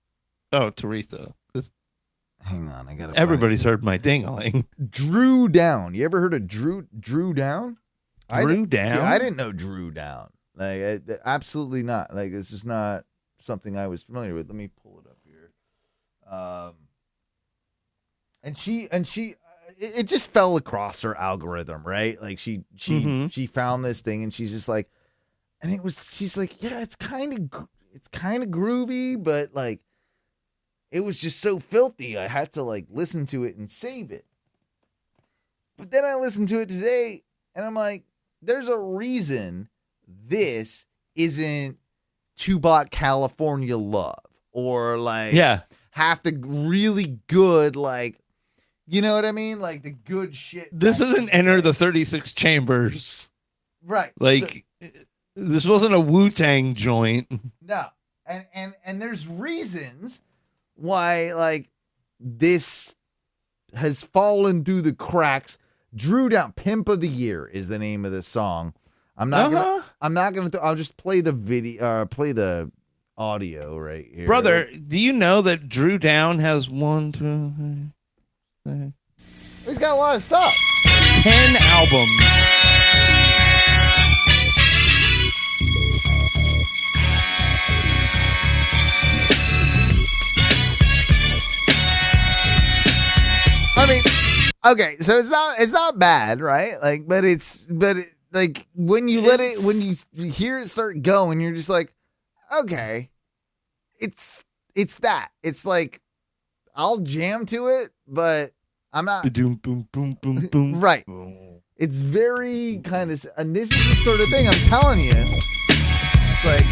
oh, Teresa. Hang on, I gotta. Everybody's heard My Ding-a-ling. Drew Down. You ever heard of Drew Down? Drew Down. See, I didn't know Drew Down. Like, absolutely not. Like, this is not something I was familiar with. Let me pull it up here. And she, it just fell across her algorithm, right? Like she found this thing, and she's just like, and she's like, yeah, it's kind of groovy, but like, it was just so filthy. I had to like listen to it and save it. But then I listened to it today, and I'm like, there's a reason this isn't Tupac California Love or like half the really good, like, you know what I mean? Like the good shit. This isn't Enter the 36 Chambers. Right. Like this wasn't a Wu-Tang joint. No. And there's reasons why like this has fallen through the cracks. Drew Down, Pimp of the Year is the name of the song. I'll just play the video, play the audio right here. Brother, do you know that Drew Down has 1, 2, 3, he's got a lot of stuff. 10 albums. Okay, so it's not bad, right? Like, like when you hear it start going, you're just like, okay, it's that. It's like I'll jam to it, but I'm not. Boom, boom, boom, boom, boom. Right. It's very kind of, and this is the sort of thing I'm telling you. It's like,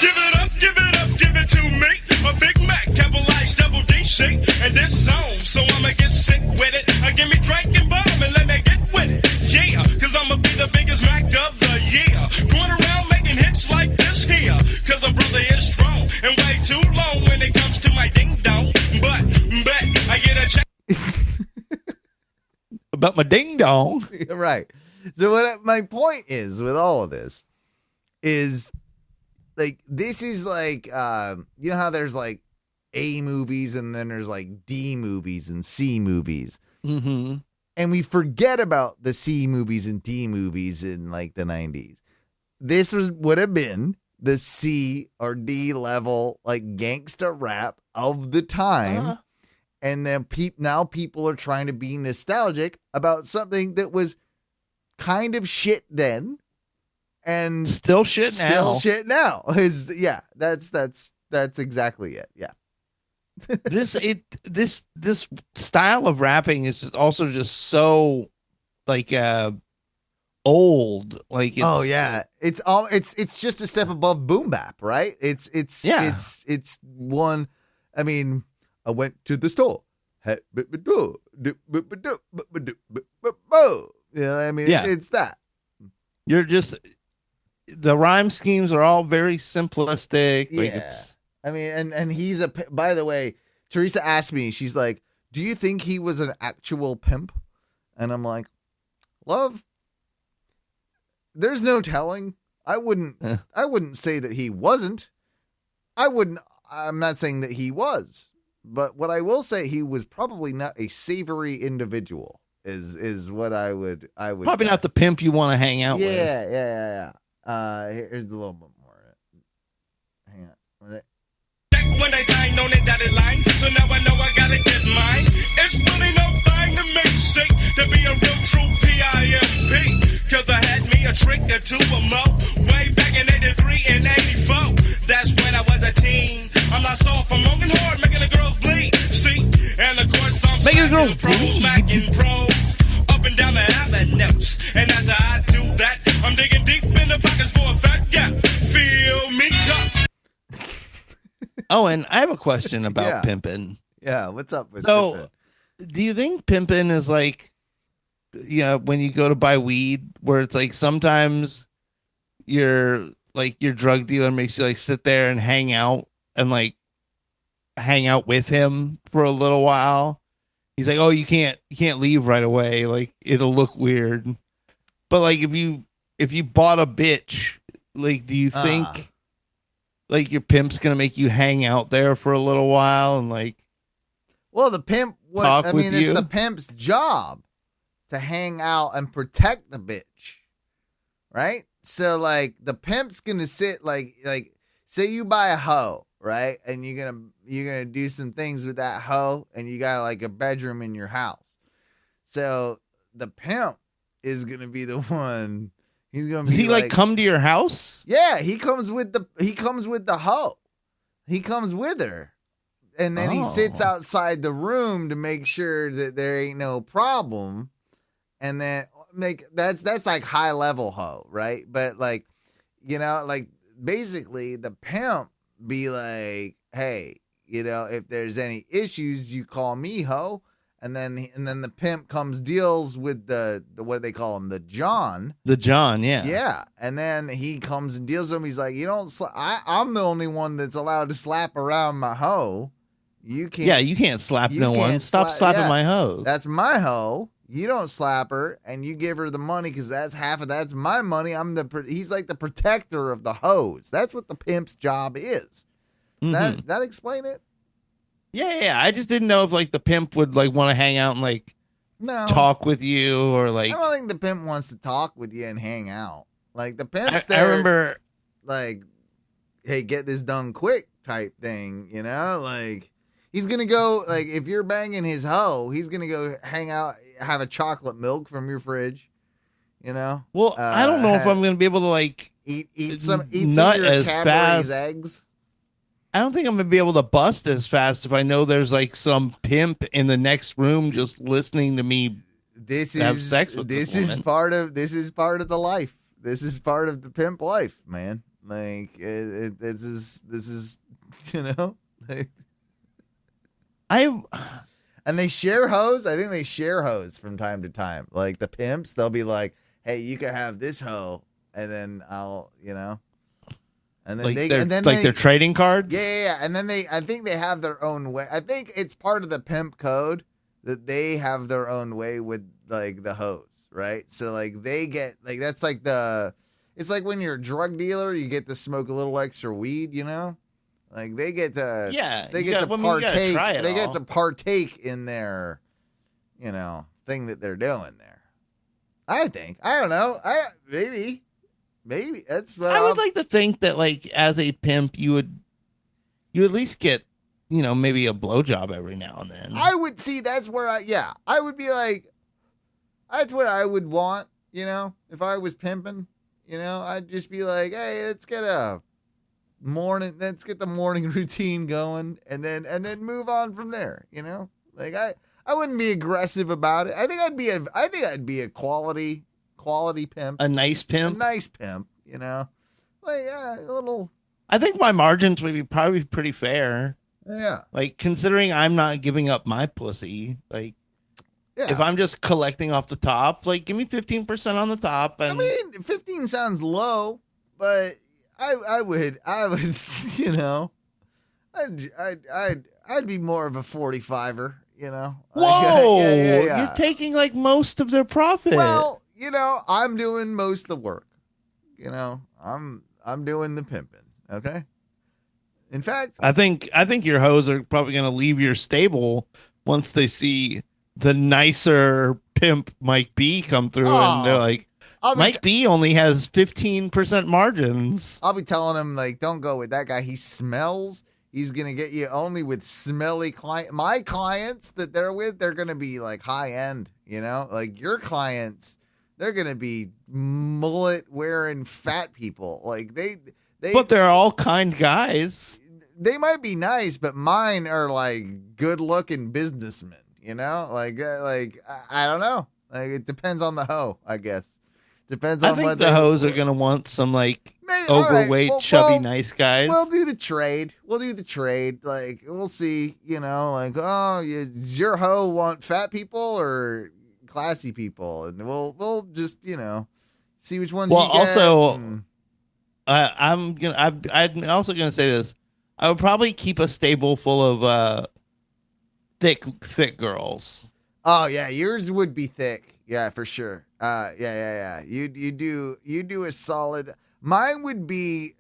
give it up, give it up, give it to me. A Big Mac, capitalized double D shake, and this song, so I'ma get sick with it. Give me drink and bomb and let me get with it. Yeah, cause I'ma be the biggest Mac of the year. Going around making hits like this here, cause a brother is strong. but my ding dong. Right. So what my point is with all of this is like, this is like, you know how there's like A movies and then there's like D movies and C movies. Mm-hmm. And we forget about the C movies and D movies in like the 90s. This would have been the C or D level, like gangsta rap of the time. And then now people are trying to be nostalgic about something that was kind of shit then. And still shit now. Still shit now. That's exactly it. Yeah. This style of rapping is also just so like old. Like it's just a step above boom bap, right? It's one. I mean, I went to the store. You know, I mean, it's that. You're just, the rhyme schemes are all very simplistic. Yeah. I mean, and he's by the way, Teresa asked me, she's like, do you think he was an actual pimp? And I'm like, love, there's no telling. I wouldn't say that he wasn't. I'm not saying that he was, but what I will say, he was probably not a savory individual is what I would probably guess. Not the pimp you want to hang out with. Yeah. Here's a little bit more. Hang on. When they signed on that dotted line, so now I know I gotta get mine. It's really no thing to make sick to be a real true PIMP. Cause I had me a trick or two or more way back in 83 and 84. That's when I was a teen. I'm not soft, I'm working hard, making the girls bleed. See, and of course I'm making the girls bleed. Smacking pros up and down the avenues. And after I do that, I'm digging deep in the pockets for a fat gap. Feel me tough. Owen, I have a question about pimping. Yeah, what's up with pimping? Do you think pimping is like, when you go to buy weed, where it's like sometimes your drug dealer makes you like sit there and hang out with him for a little while? He's like, oh, you can't leave right away. Like, it'll look weird. But like, if you bought a bitch, like, do you think like your pimp's gonna make you hang out there for a little while and like? Well, the pimp. It's the pimp's job to hang out and protect the bitch, right? So like, the pimp's gonna sit like say you buy a hoe, right? And you're gonna do some things with that hoe, and you got like a bedroom in your house. So the pimp is gonna be the one. He's gonna be. Does he like come to your house? Yeah, he comes with the hoe. He comes with her, and then he sits outside the room to make sure that there ain't no problem. And then that's like high level hoe, right? But like, like basically the pimp be like, hey, if there's any issues, you call me, hoe. And then the pimp deals with the what they call him, the John. The John, yeah. Yeah. And then he comes and deals with him. He's like, you don't I'm the only one that's allowed to slap around my hoe. You can't. Yeah, you can't slap no one. Stop slapping my hoe. That's my hoe. You don't slap her, and you give her the money because that's my money. He's like the protector of the hoes. That's what the pimp's job is. Mm-hmm. That explain it? Yeah. I just didn't know if like the pimp would like want to hang out and like talk with you or like. I don't think the pimp wants to talk with you and hang out. Like the pimp's I remember like, hey, get this done quick type thing. Like he's gonna go like if you're banging his hoe, he's gonna go hang out, have a chocolate milk from your fridge. Well, I don't know if I'm gonna be able to like eat some nut of your as Cadbury's fast. Eggs. I don't think I'm gonna be able to bust as fast if I know there's like some pimp in the next room just listening to me have sex with this woman. This is part of the life. This is part of the pimp life, man. Like this is like, and they share hoes. I think they share hoes from time to time. Like the pimps, they'll be like, "Hey, you can have this hoe," and then I'll, and then their trading cards. Yeah. And then I think they have their own way. I think it's part of the pimp code that they have their own way with like the hoes, right? So like they get like that's like it's like when you're a drug dealer, you get to smoke a little extra weed, you know? Like they get to they get to partake they get to partake in their thing that they're doing there. I think. I don't know. Maybe that's what I would like to think that like as a pimp you at least get maybe a blowjob every now and then. I would see that's where I would be like, that's what I would want, if I was pimping, I'd just be like, hey, let's get the morning routine going and then move on from there, Like I wouldn't be aggressive about it. I think I'd be a quality pimp. A nice pimp? A nice pimp, Like a little. I think my margins would be probably pretty fair. Yeah. Like, considering I'm not giving up my pussy, like, if I'm just collecting off the top, like, give me 15% on the top. And... I mean, 15 sounds low, but I would, I'd be more of a 45er, Whoa! Yeah. You're taking, like, most of their profit. Well, I'm doing most of the work. I'm doing the pimping, okay? In fact, I think your hoes are probably going to leave your stable once they see the nicer pimp Mike B come through, and they're like, Mike B only has 15% margins. I'll be telling him like, don't go with that guy. He smells. He's gonna get you only with smelly client. My clients that they're with, they're gonna be like high end. Like your clients, they're gonna be mullet wearing fat people. Like they. But they're all kind guys. They might be nice, but mine are like good-looking businessmen. Like I don't know. Like it depends on the hoe, I guess. Depends on I think what the hoes are gonna want some like overweight, chubby, nice guys. We'll do the trade. Like we'll see. Like does your hoe want fat people or classy people? And we'll just see which ones. Well, you get also, and... I'm also gonna say this. I would probably keep a stable full of thick girls. Oh yeah, yours would be thick. Yeah, for sure. Yeah. You do a solid. Mine would be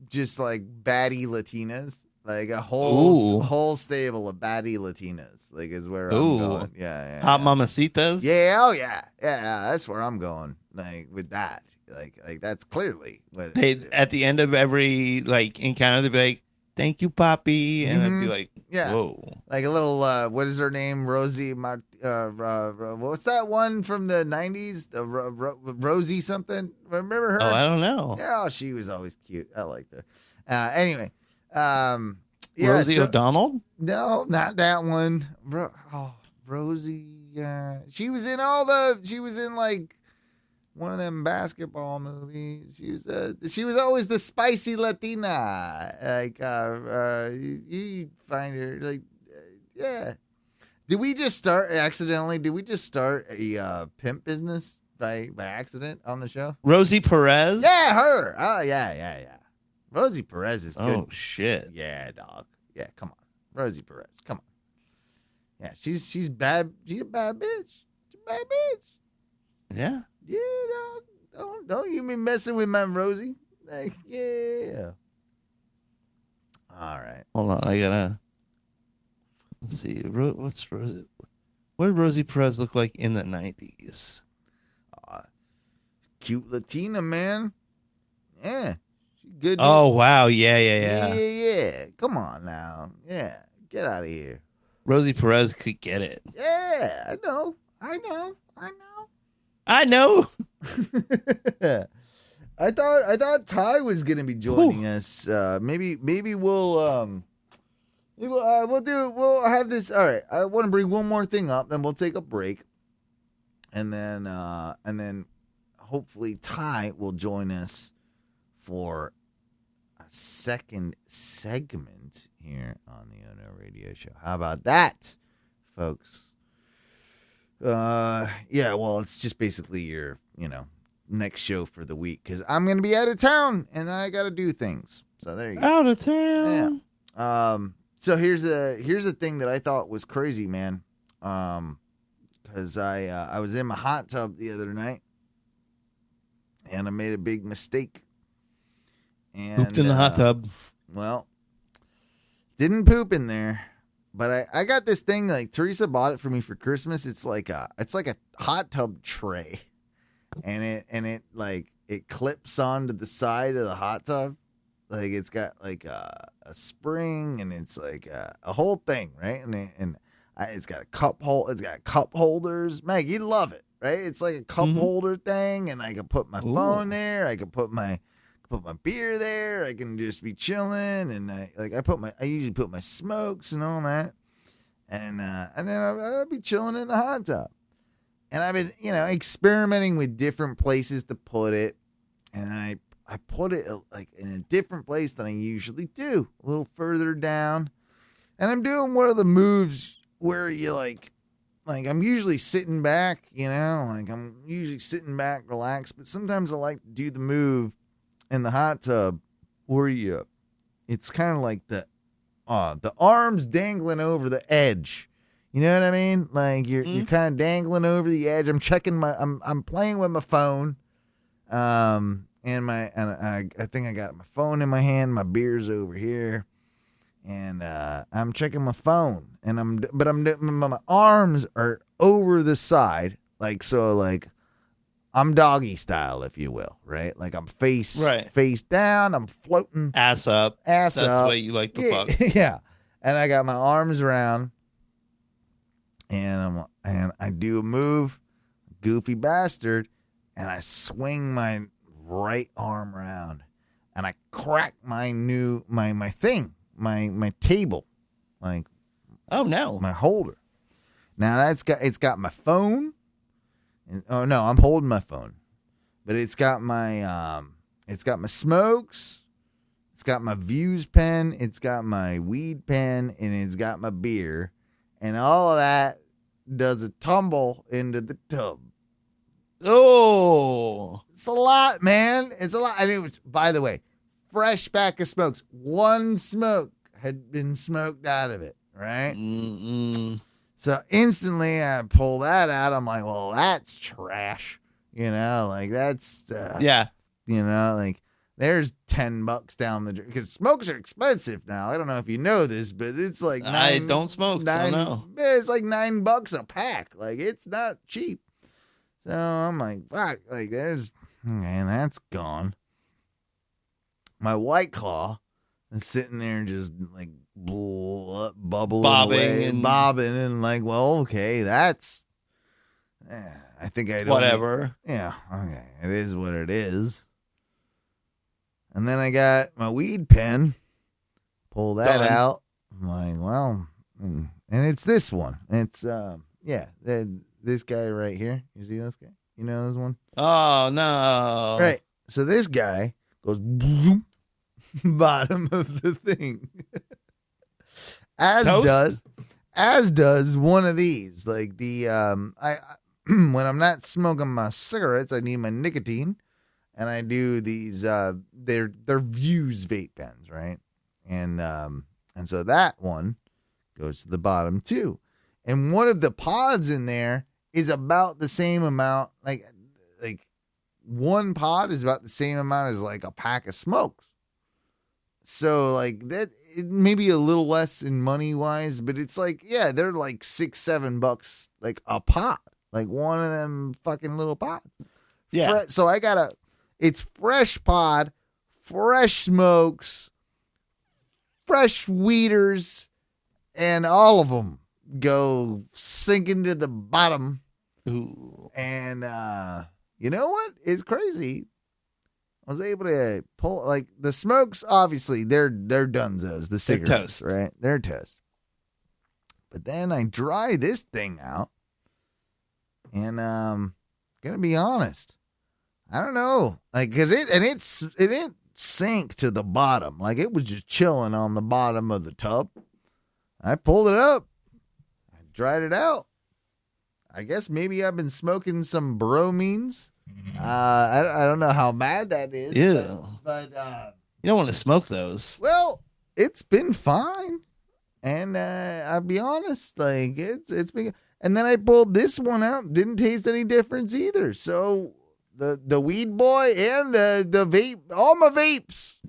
just like baddie Latinas, like a whole stable of baddie Latinas. Like is where I'm going. Yeah. Hot mamacitas. Yeah. Oh yeah. That's where I'm going. Like with that. Like that's clearly what They at the end of every like encounter they'd be like, "Thank you, Poppy," and I'd be like, "Whoa!" Like a little what is her name? Rosie. What's that one from the '90s? Rosie something. Remember her? Oh, I don't know. Yeah, she was always cute. I liked her. Anyway, Rosie O'Donnell? No, not that one. Rosie. She was in like one of them basketball movies. She was always the spicy Latina. Like you find her like yeah. Did we just start a pimp business by accident on the show? Rosie Perez? Yeah, her. Oh yeah. Rosie Perez is good. Oh shit. Yeah, dog. Yeah, come on. Rosie Perez. Come on. Yeah, she's bad. She's a bad bitch. She's a bad bitch. Yeah. Yeah, dog. Don't you be messing with my Rosie. Like, yeah. All right. Hold on, I gotta. Let's see. What's Rosie? What did Rosie Perez look like in the 90s? Cute Latina, man. Yeah. She's good. Oh, wow. Yeah. Yeah. Come on now. Yeah. Get out of here. Rosie Perez could get it. Yeah. I know. I thought Ty was gonna be joining us. Maybe we'll have this. All right. I want to bring one more thing up, then we'll take a break, and then hopefully Ty will join us for a second segment here on the ONRS Radio Show. How about that, folks? Yeah. Well, it's just basically your next show for the week because I'm gonna be out of town and I gotta do things. So there you go. Out of town. Yeah. So here's the thing that I thought was crazy, man. Because I was in my hot tub the other night, and I made a big mistake. And Pooped in the hot tub. Well, didn't poop in there, but I got this thing, like Teresa bought it for me for Christmas. It's like a hot tub tray, and it clips onto the side of the hot tub. Like it's got like a spring, and it's like a whole thing, right? It's got a cup hole. It's got cup holders. Meg, you'd love it, right? It's like a cup holder thing, and I can put my phone there. I can put my beer there. I can just be chilling, and I usually put my smokes and all that, and then I'll be chilling in the hot tub. And I've been experimenting with different places to put it, and I put it like in a different place than I usually do, a little further down, and I'm doing one of the moves where you like I'm usually sitting back, I'm usually sitting back, relaxed, but sometimes I like to do the move in the hot tub where it's kind of like the arms dangling over the edge. You know what I mean? Like you're kind of dangling over the edge. I'm checking I'm playing with my phone. And I think I got my phone in my hand, my beer's over here. And I'm checking my phone, and my arms are over the side, like I'm doggy style, if you will, right? Like I'm face down, I'm floating, ass up. That's the way you like to fuck. Yeah, and I got my arms around, and I do a move, goofy bastard, and I swing my right arm around, and I crack my thing. My table, like my holder. Now it's got my phone. I'm holding my phone, but it's got my smokes. It's got my Views pen. It's got my weed pen, and it's got my beer, and all of that does a tumble into the tub. Oh, it's a lot, man. It's a lot. And it was, by the way, fresh pack of smokes. One smoke had been smoked out of it, right? So instantly I pull that out. I'm like, well, that's trash. Like that's, like there's $10 down the drain. Because smokes are expensive now. I don't know if you know this, but it's like I don't smoke, so no. It's like $9 a pack. Like it's not cheap. So I'm like, fuck, like there's, and that's gone. My White Claw is sitting there just like bubbling bobbing, and like, well, okay, that's, I think I don't. Whatever. Yeah, okay, it is what it is. And then I got my weed pen, pull that out. I'm like, well, and it's this one. It's this guy right here. You see this guy? You know this one? Oh no! Right. So this guy goes boom, bottom of the thing. As does one of these. Like the I when I'm not smoking my cigarettes, I need my nicotine, and I do these they're Views vape pens, right? And so that one goes to the bottom too. And one of the pods in there is about the same amount, like one pod is about the same amount as like a pack of smokes. So like that, it may be a little less in money wise, but it's like, yeah, they're like $6-7 like a pod, like one of them fucking little pods. Yeah. So it's fresh pod, fresh smokes, fresh weeders, and all of them go sinking to the bottom. Ooh. And you know what? It's crazy. I was able to pull, like, the smokes, obviously, they're dunzos. The cigarettes, right? They're toast. But then I dry this thing out, and gonna be honest, I don't know, like, cause it didn't sink to the bottom, like it was just chilling on the bottom of the tub. I pulled it up, I dried it out. I guess maybe I've been smoking some bromines. I don't know how bad that is. Yeah, but you don't want to smoke those. Well, it's been fine, and I'll be honest, like it's been. And then I pulled this one out. Didn't taste any difference either. So the weed boy and the vape, all my vapes.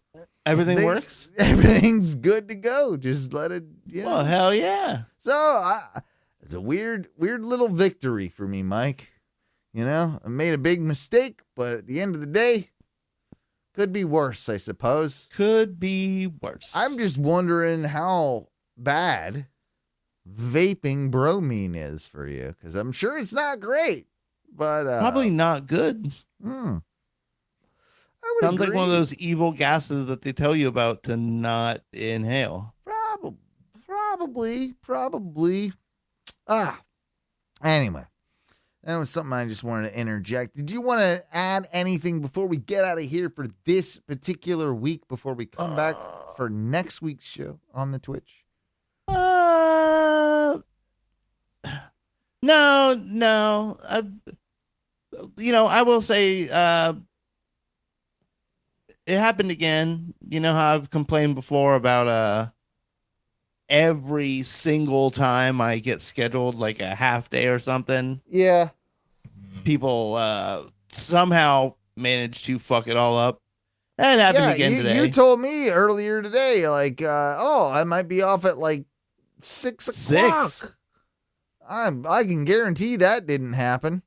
Everything works? Everything's good to go. Just let it, Well, hell yeah. So it's a weird little victory for me, Mike. I made a big mistake, but at the end of the day, could be worse, I suppose. Could be worse. I'm just wondering how bad vaping bromine is for you, because I'm sure it's not great, but probably not good. I would Sounds agree. like one of those evil gases that they tell you about to not inhale. Probably. Anyway, that was something I just wanted to interject. Did you want to add anything before we get out of here for this particular week, before we come back for next week's show on the Twitch? No. I will say, it happened again. You know how I've complained before about every single time I get scheduled like a half day or something. Yeah. People somehow manage to fuck it all up. That happened again today. You told me earlier today, like, I might be off at like 6 o'clock. 6. I can guarantee that didn't happen.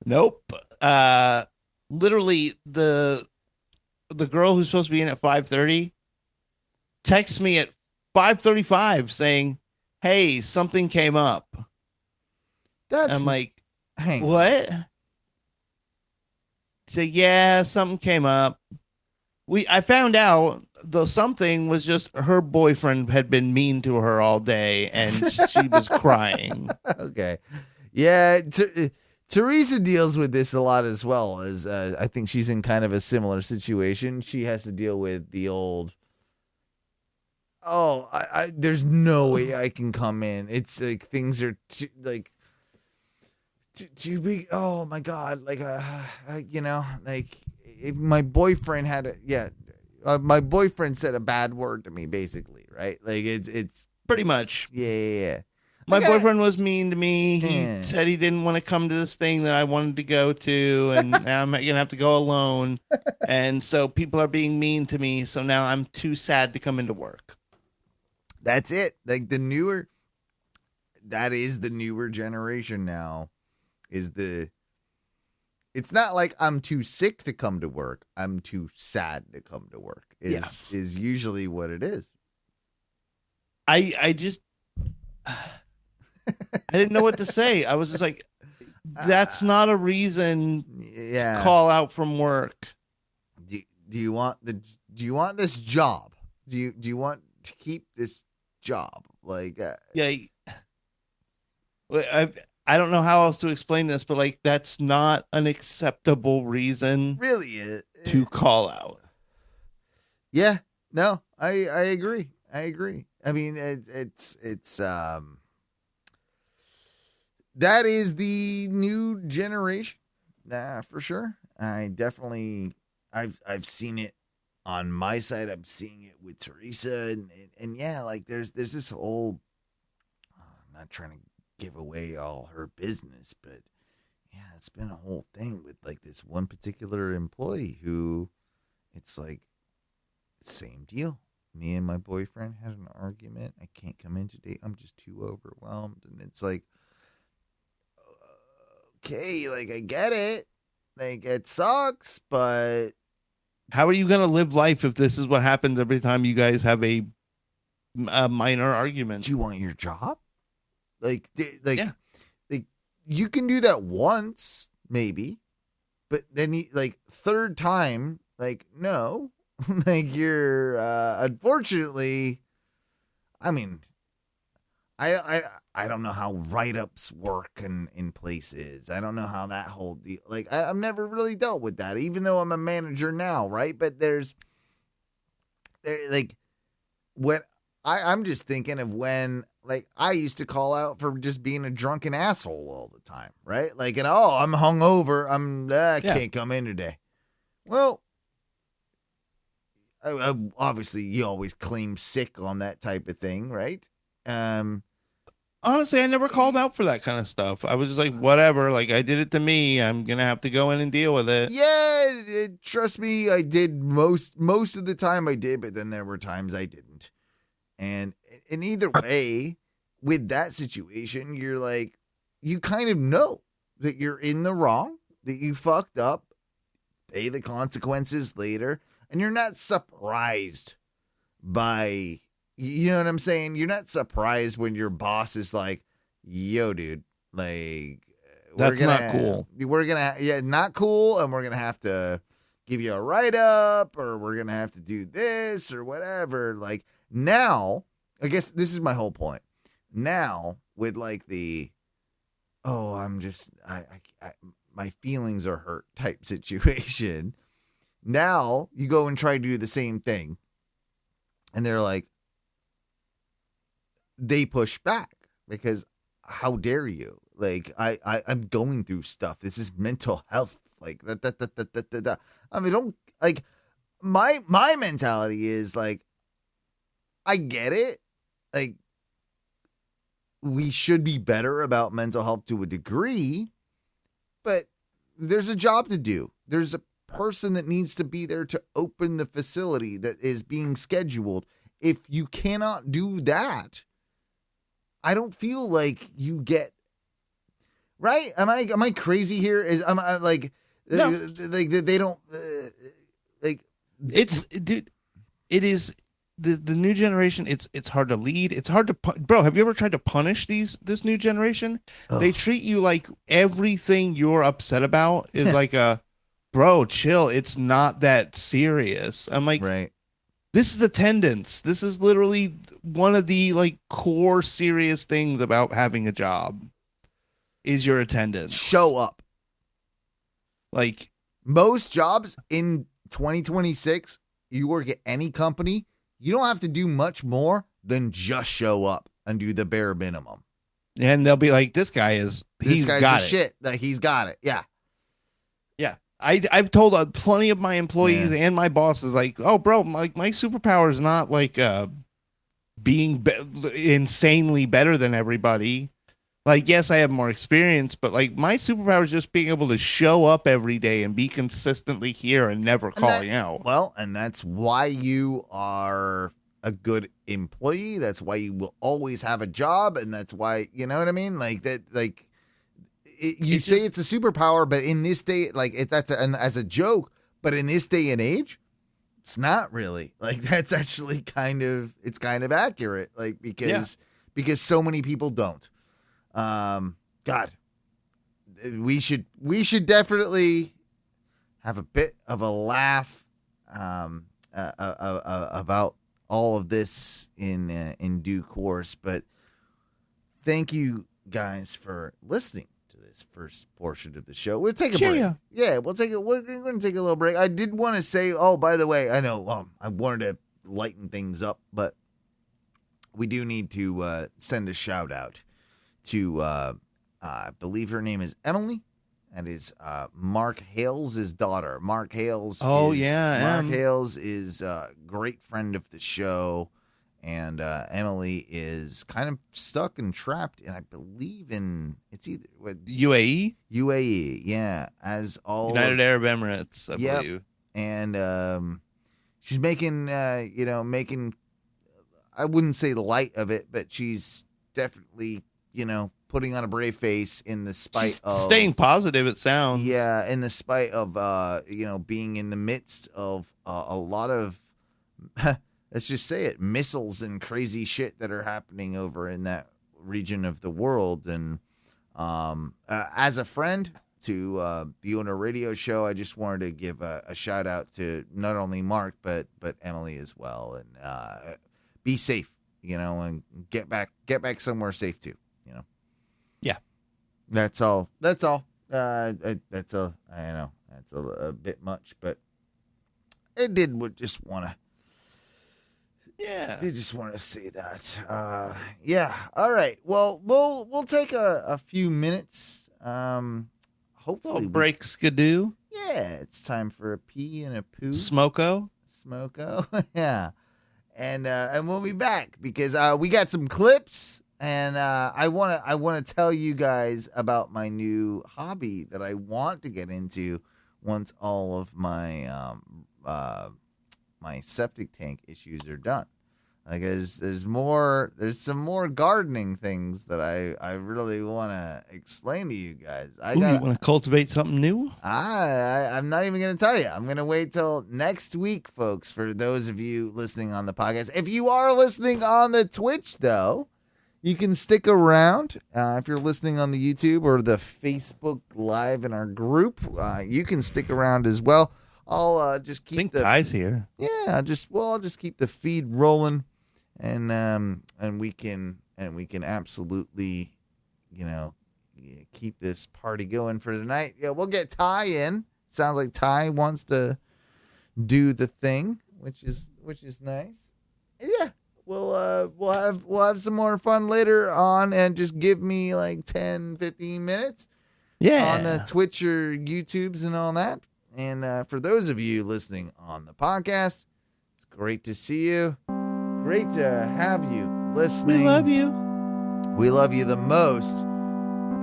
Nope. Literally the girl who's supposed to be in at 5:30 texts me at 5:35 saying, "Hey, something came up." I'm like, hang on. "What?" So yeah, something came up. I found out though something was just her boyfriend had been mean to her all day and she was crying. Okay. Yeah, Teresa deals with this a lot as well. As I think she's in kind of a similar situation. She has to deal with the old, there's no way I can come in. It's like things are too big. Oh my God. Like, if my boyfriend had my boyfriend said a bad word to me, basically, right? Like it's Pretty much. Yeah. My boyfriend was mean to me. He said he didn't want to come to this thing that I wanted to go to, and now I'm going to have to go alone. And so people are being mean to me, so now I'm too sad to come into work. That's it. Like that is the newer generation now. It's not like I'm too sick to come to work. I'm too sad to come to work. Is usually what it is. I just I didn't know what to say. I was just like, that's not a reason to call out from work. Do you want this job? Do you want to keep this job? Like I don't know how else to explain this, but like that's not an acceptable reason really to call out. Yeah, no, I agree. I mean, it's that is the new generation, for sure. I've seen it on my side. I'm seeing it with Teresa, and yeah, like there's this whole. I'm not trying to give away all her business, but yeah, it's been a whole thing with like this one particular employee who, it's like same deal. Me and my boyfriend had an argument. I can't come in today. I'm just too overwhelmed. And it's like, okay, like I get it. Like it sucks, but how are you going to live life if this is what happens every time you guys have a minor argument? Do you want your job? Like you can do that once, maybe, but then third time, like, no. Like you're unfortunately, I mean, I don't know how write-ups work in places. I don't know how that whole deal, like I've never really dealt with that, even though I'm a manager now, right? But I'm just thinking of when, like, I used to call out for just being a drunken asshole all the time, right? Like, I'm hungover, I can't come in today. Well, obviously you always claim sick on that type of thing, right? honestly, I never called out for that kind of stuff. I was just like, whatever. Like, I did it to me. I'm gonna have to go in and deal with it. Yeah, trust me, I did most of the time I did, but then there were times I didn't. And in either way, with that situation, you're like, you kind of know that you're in the wrong, that you fucked up, pay the consequences later, and you're not surprised by, you know what I'm saying? You're not surprised when your boss is like, yo, dude, like, That's not cool. We're going to, not cool, and we're going to have to give you a write-up, or we're going to have to do this, or whatever. Like, now, I guess this is my whole point. Now, with like the, oh, I'm just, my feelings are hurt type situation. Now you go and try to do the same thing, and they're like, they push back because how dare you? Like, I'm going through stuff. This is mental health. Like that. I mean, don't like my mentality is like, I get it. Like, we should be better about mental health to a degree, but there's a job to do. There's a person that needs to be there to open the facility that is being scheduled. If you cannot do that, I don't feel like you get right. Am I crazy here? Am I like, no. Like they don't like it's, dude, it is. The new generation, it's hard to lead. It's hard to bro. Have you ever tried to punish this new generation? Ugh. They treat you like everything you're upset about is like a bro. Chill. It's not that serious. I'm like, right. This is attendance. This is literally one of the like core serious things about having a job is your attendance. Show up. Like most jobs in 2026, you work at any company. You don't have to do much more than just show up and do the bare minimum. And they'll be like, this guy's got the it. Shit. Like, he's got it. Yeah. Yeah. I've told plenty of my employees and my bosses, like, oh, bro, my superpower is not like being insanely better than everybody. Like, yes, I have more experience, but like my superpower is just being able to show up every day and be consistently here and never calling out. Well, and that's why you are a good employee. That's why you will always have a job, and that's why, you know what I mean? Like that. Like you say it's a superpower, but in this day, like that's as a joke. But in this day and age, it's not really. Like that's actually kind of accurate. Like because so many people don't. God, we should definitely have a bit of a laugh about all of this in due course. But thank you guys for listening to this first portion of the show. We'll take a break. Yeah, we're going to take a little break. I did want to say, oh, by the way, I know I wanted to lighten things up, but we do need to send a shout out to I believe her name is Emily. That is Mark Hales' daughter. Mark Hales. Mark Hales is a great friend of the show, and Emily is kind of stuck and trapped, and I believe it's either UAE. UAE, yeah, as all United Arab Emirates, I believe, and she's making I wouldn't say light of it, but she's definitely putting on a brave face in the spite of staying positive. It sounds in the spite of being in the midst of a lot of let's just say it, missiles and crazy shit that are happening over in that region of the world. And as a friend to the Owner Radio Show, I just wanted to give a shout out to not only Mark but Emily as well, and be safe, and get back somewhere safe too. Yeah, that's all. That's all. That's a. I know that's a bit much, but I did just want to. Yeah, I did just want to say that. Yeah. All right. Well, we'll take a few minutes. Hopefully, break skidoo. Yeah, it's time for a pee and a poo. Smoko. Yeah, and we'll be back because we got some clips. And I want to tell you guys about my new hobby that I want to get into once all of my my septic tank issues are done. Like there's some more gardening things that I really want to explain to you guys. You want to cultivate something new? I'm not even going to tell you. I'm going to wait till next week, folks, for those of you listening on the podcast. If you are listening on the Twitch, though, you can stick around. If you're listening on the YouTube or the Facebook Live in our group, you can stick around as well. I'll just keep Ty's here. Yeah, I'll just keep the feed rolling, and we can absolutely, keep this party going for tonight. Yeah, we'll get Ty in. Sounds like Ty wants to do the thing, which is nice. Yeah. We'll have some more fun later on, and just give me like 10, 15 minutes on the Twitch or YouTubes and all that. And for those of you listening on the podcast, it's great to see you. Great to have you listening. We love you. We love you the most.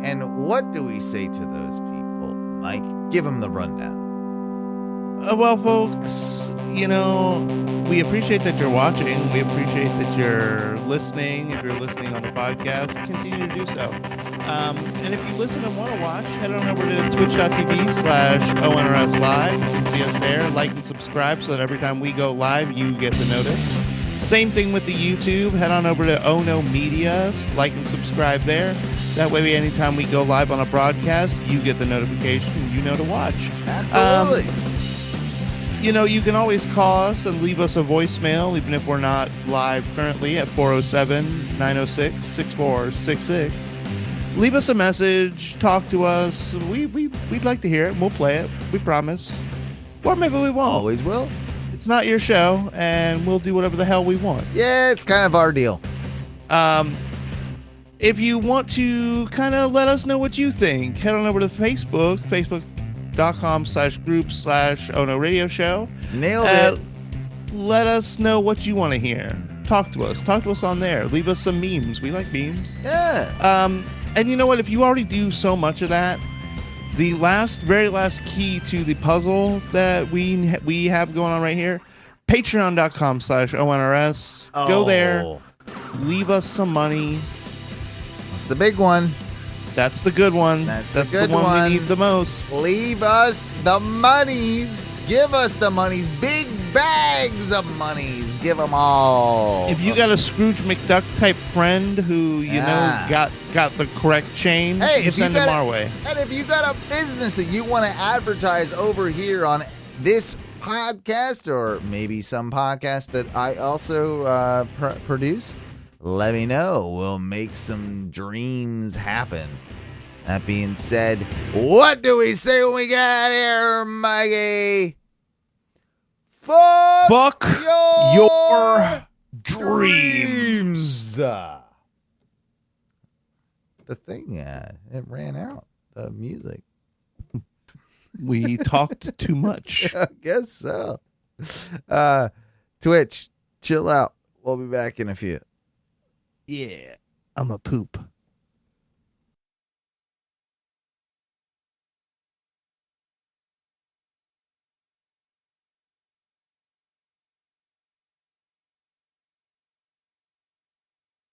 And what do we say to those people, Mike? Give them the rundown. Well, folks, we appreciate that you're watching. We appreciate that you're listening. If you're listening on the podcast, continue to do so. And if you listen and want to watch, head on over to twitch.tv/ONRS Live. You can see us there. Like and subscribe so that every time we go live, you get the notice. Same thing with the YouTube. Head on over to Ono Media. Like and subscribe there. That way, anytime we go live on a broadcast, you get the notification. You know to watch. Absolutely. You can always call us and leave us a voicemail, even if we're not live currently, at 407-906-6466. Leave us a message. Talk to us. We'd like to hear it. We'll play it. We promise. Or maybe we won't. Always will. It's not your show, and we'll do whatever the hell we want. Yeah, it's kind of our deal. If you want to kind of let us know what you think, head on over to Facebook, facebook.com/group/Ono Radio Show. Nailed it. Let us know what you want to hear. Talk to us. Talk to us on there. Leave us some memes. We like memes. Yeah. And you know what? If you already do so much of that, the very last key to the puzzle that we have going on right here, patreon.com/ONRS. Go there. Leave us some money. That's the big one. That's the good one. That's the good one one. we need the most. Leave us the monies. Give us the monies. Big bags of monies. Give them all. If you got a Scrooge McDuck type friend who got the correct change, you send them our way. And if you got a business that you want to advertise over here on this podcast, or maybe some podcast that I also produce, let me know. We'll make some dreams happen. That being said, what do we say when we get out here, Mikey? Fuck your dreams. The thing, it ran out. The music. We talked too much. I guess so. Twitch, chill out. We'll be back in a few. Yeah, I'm a poop.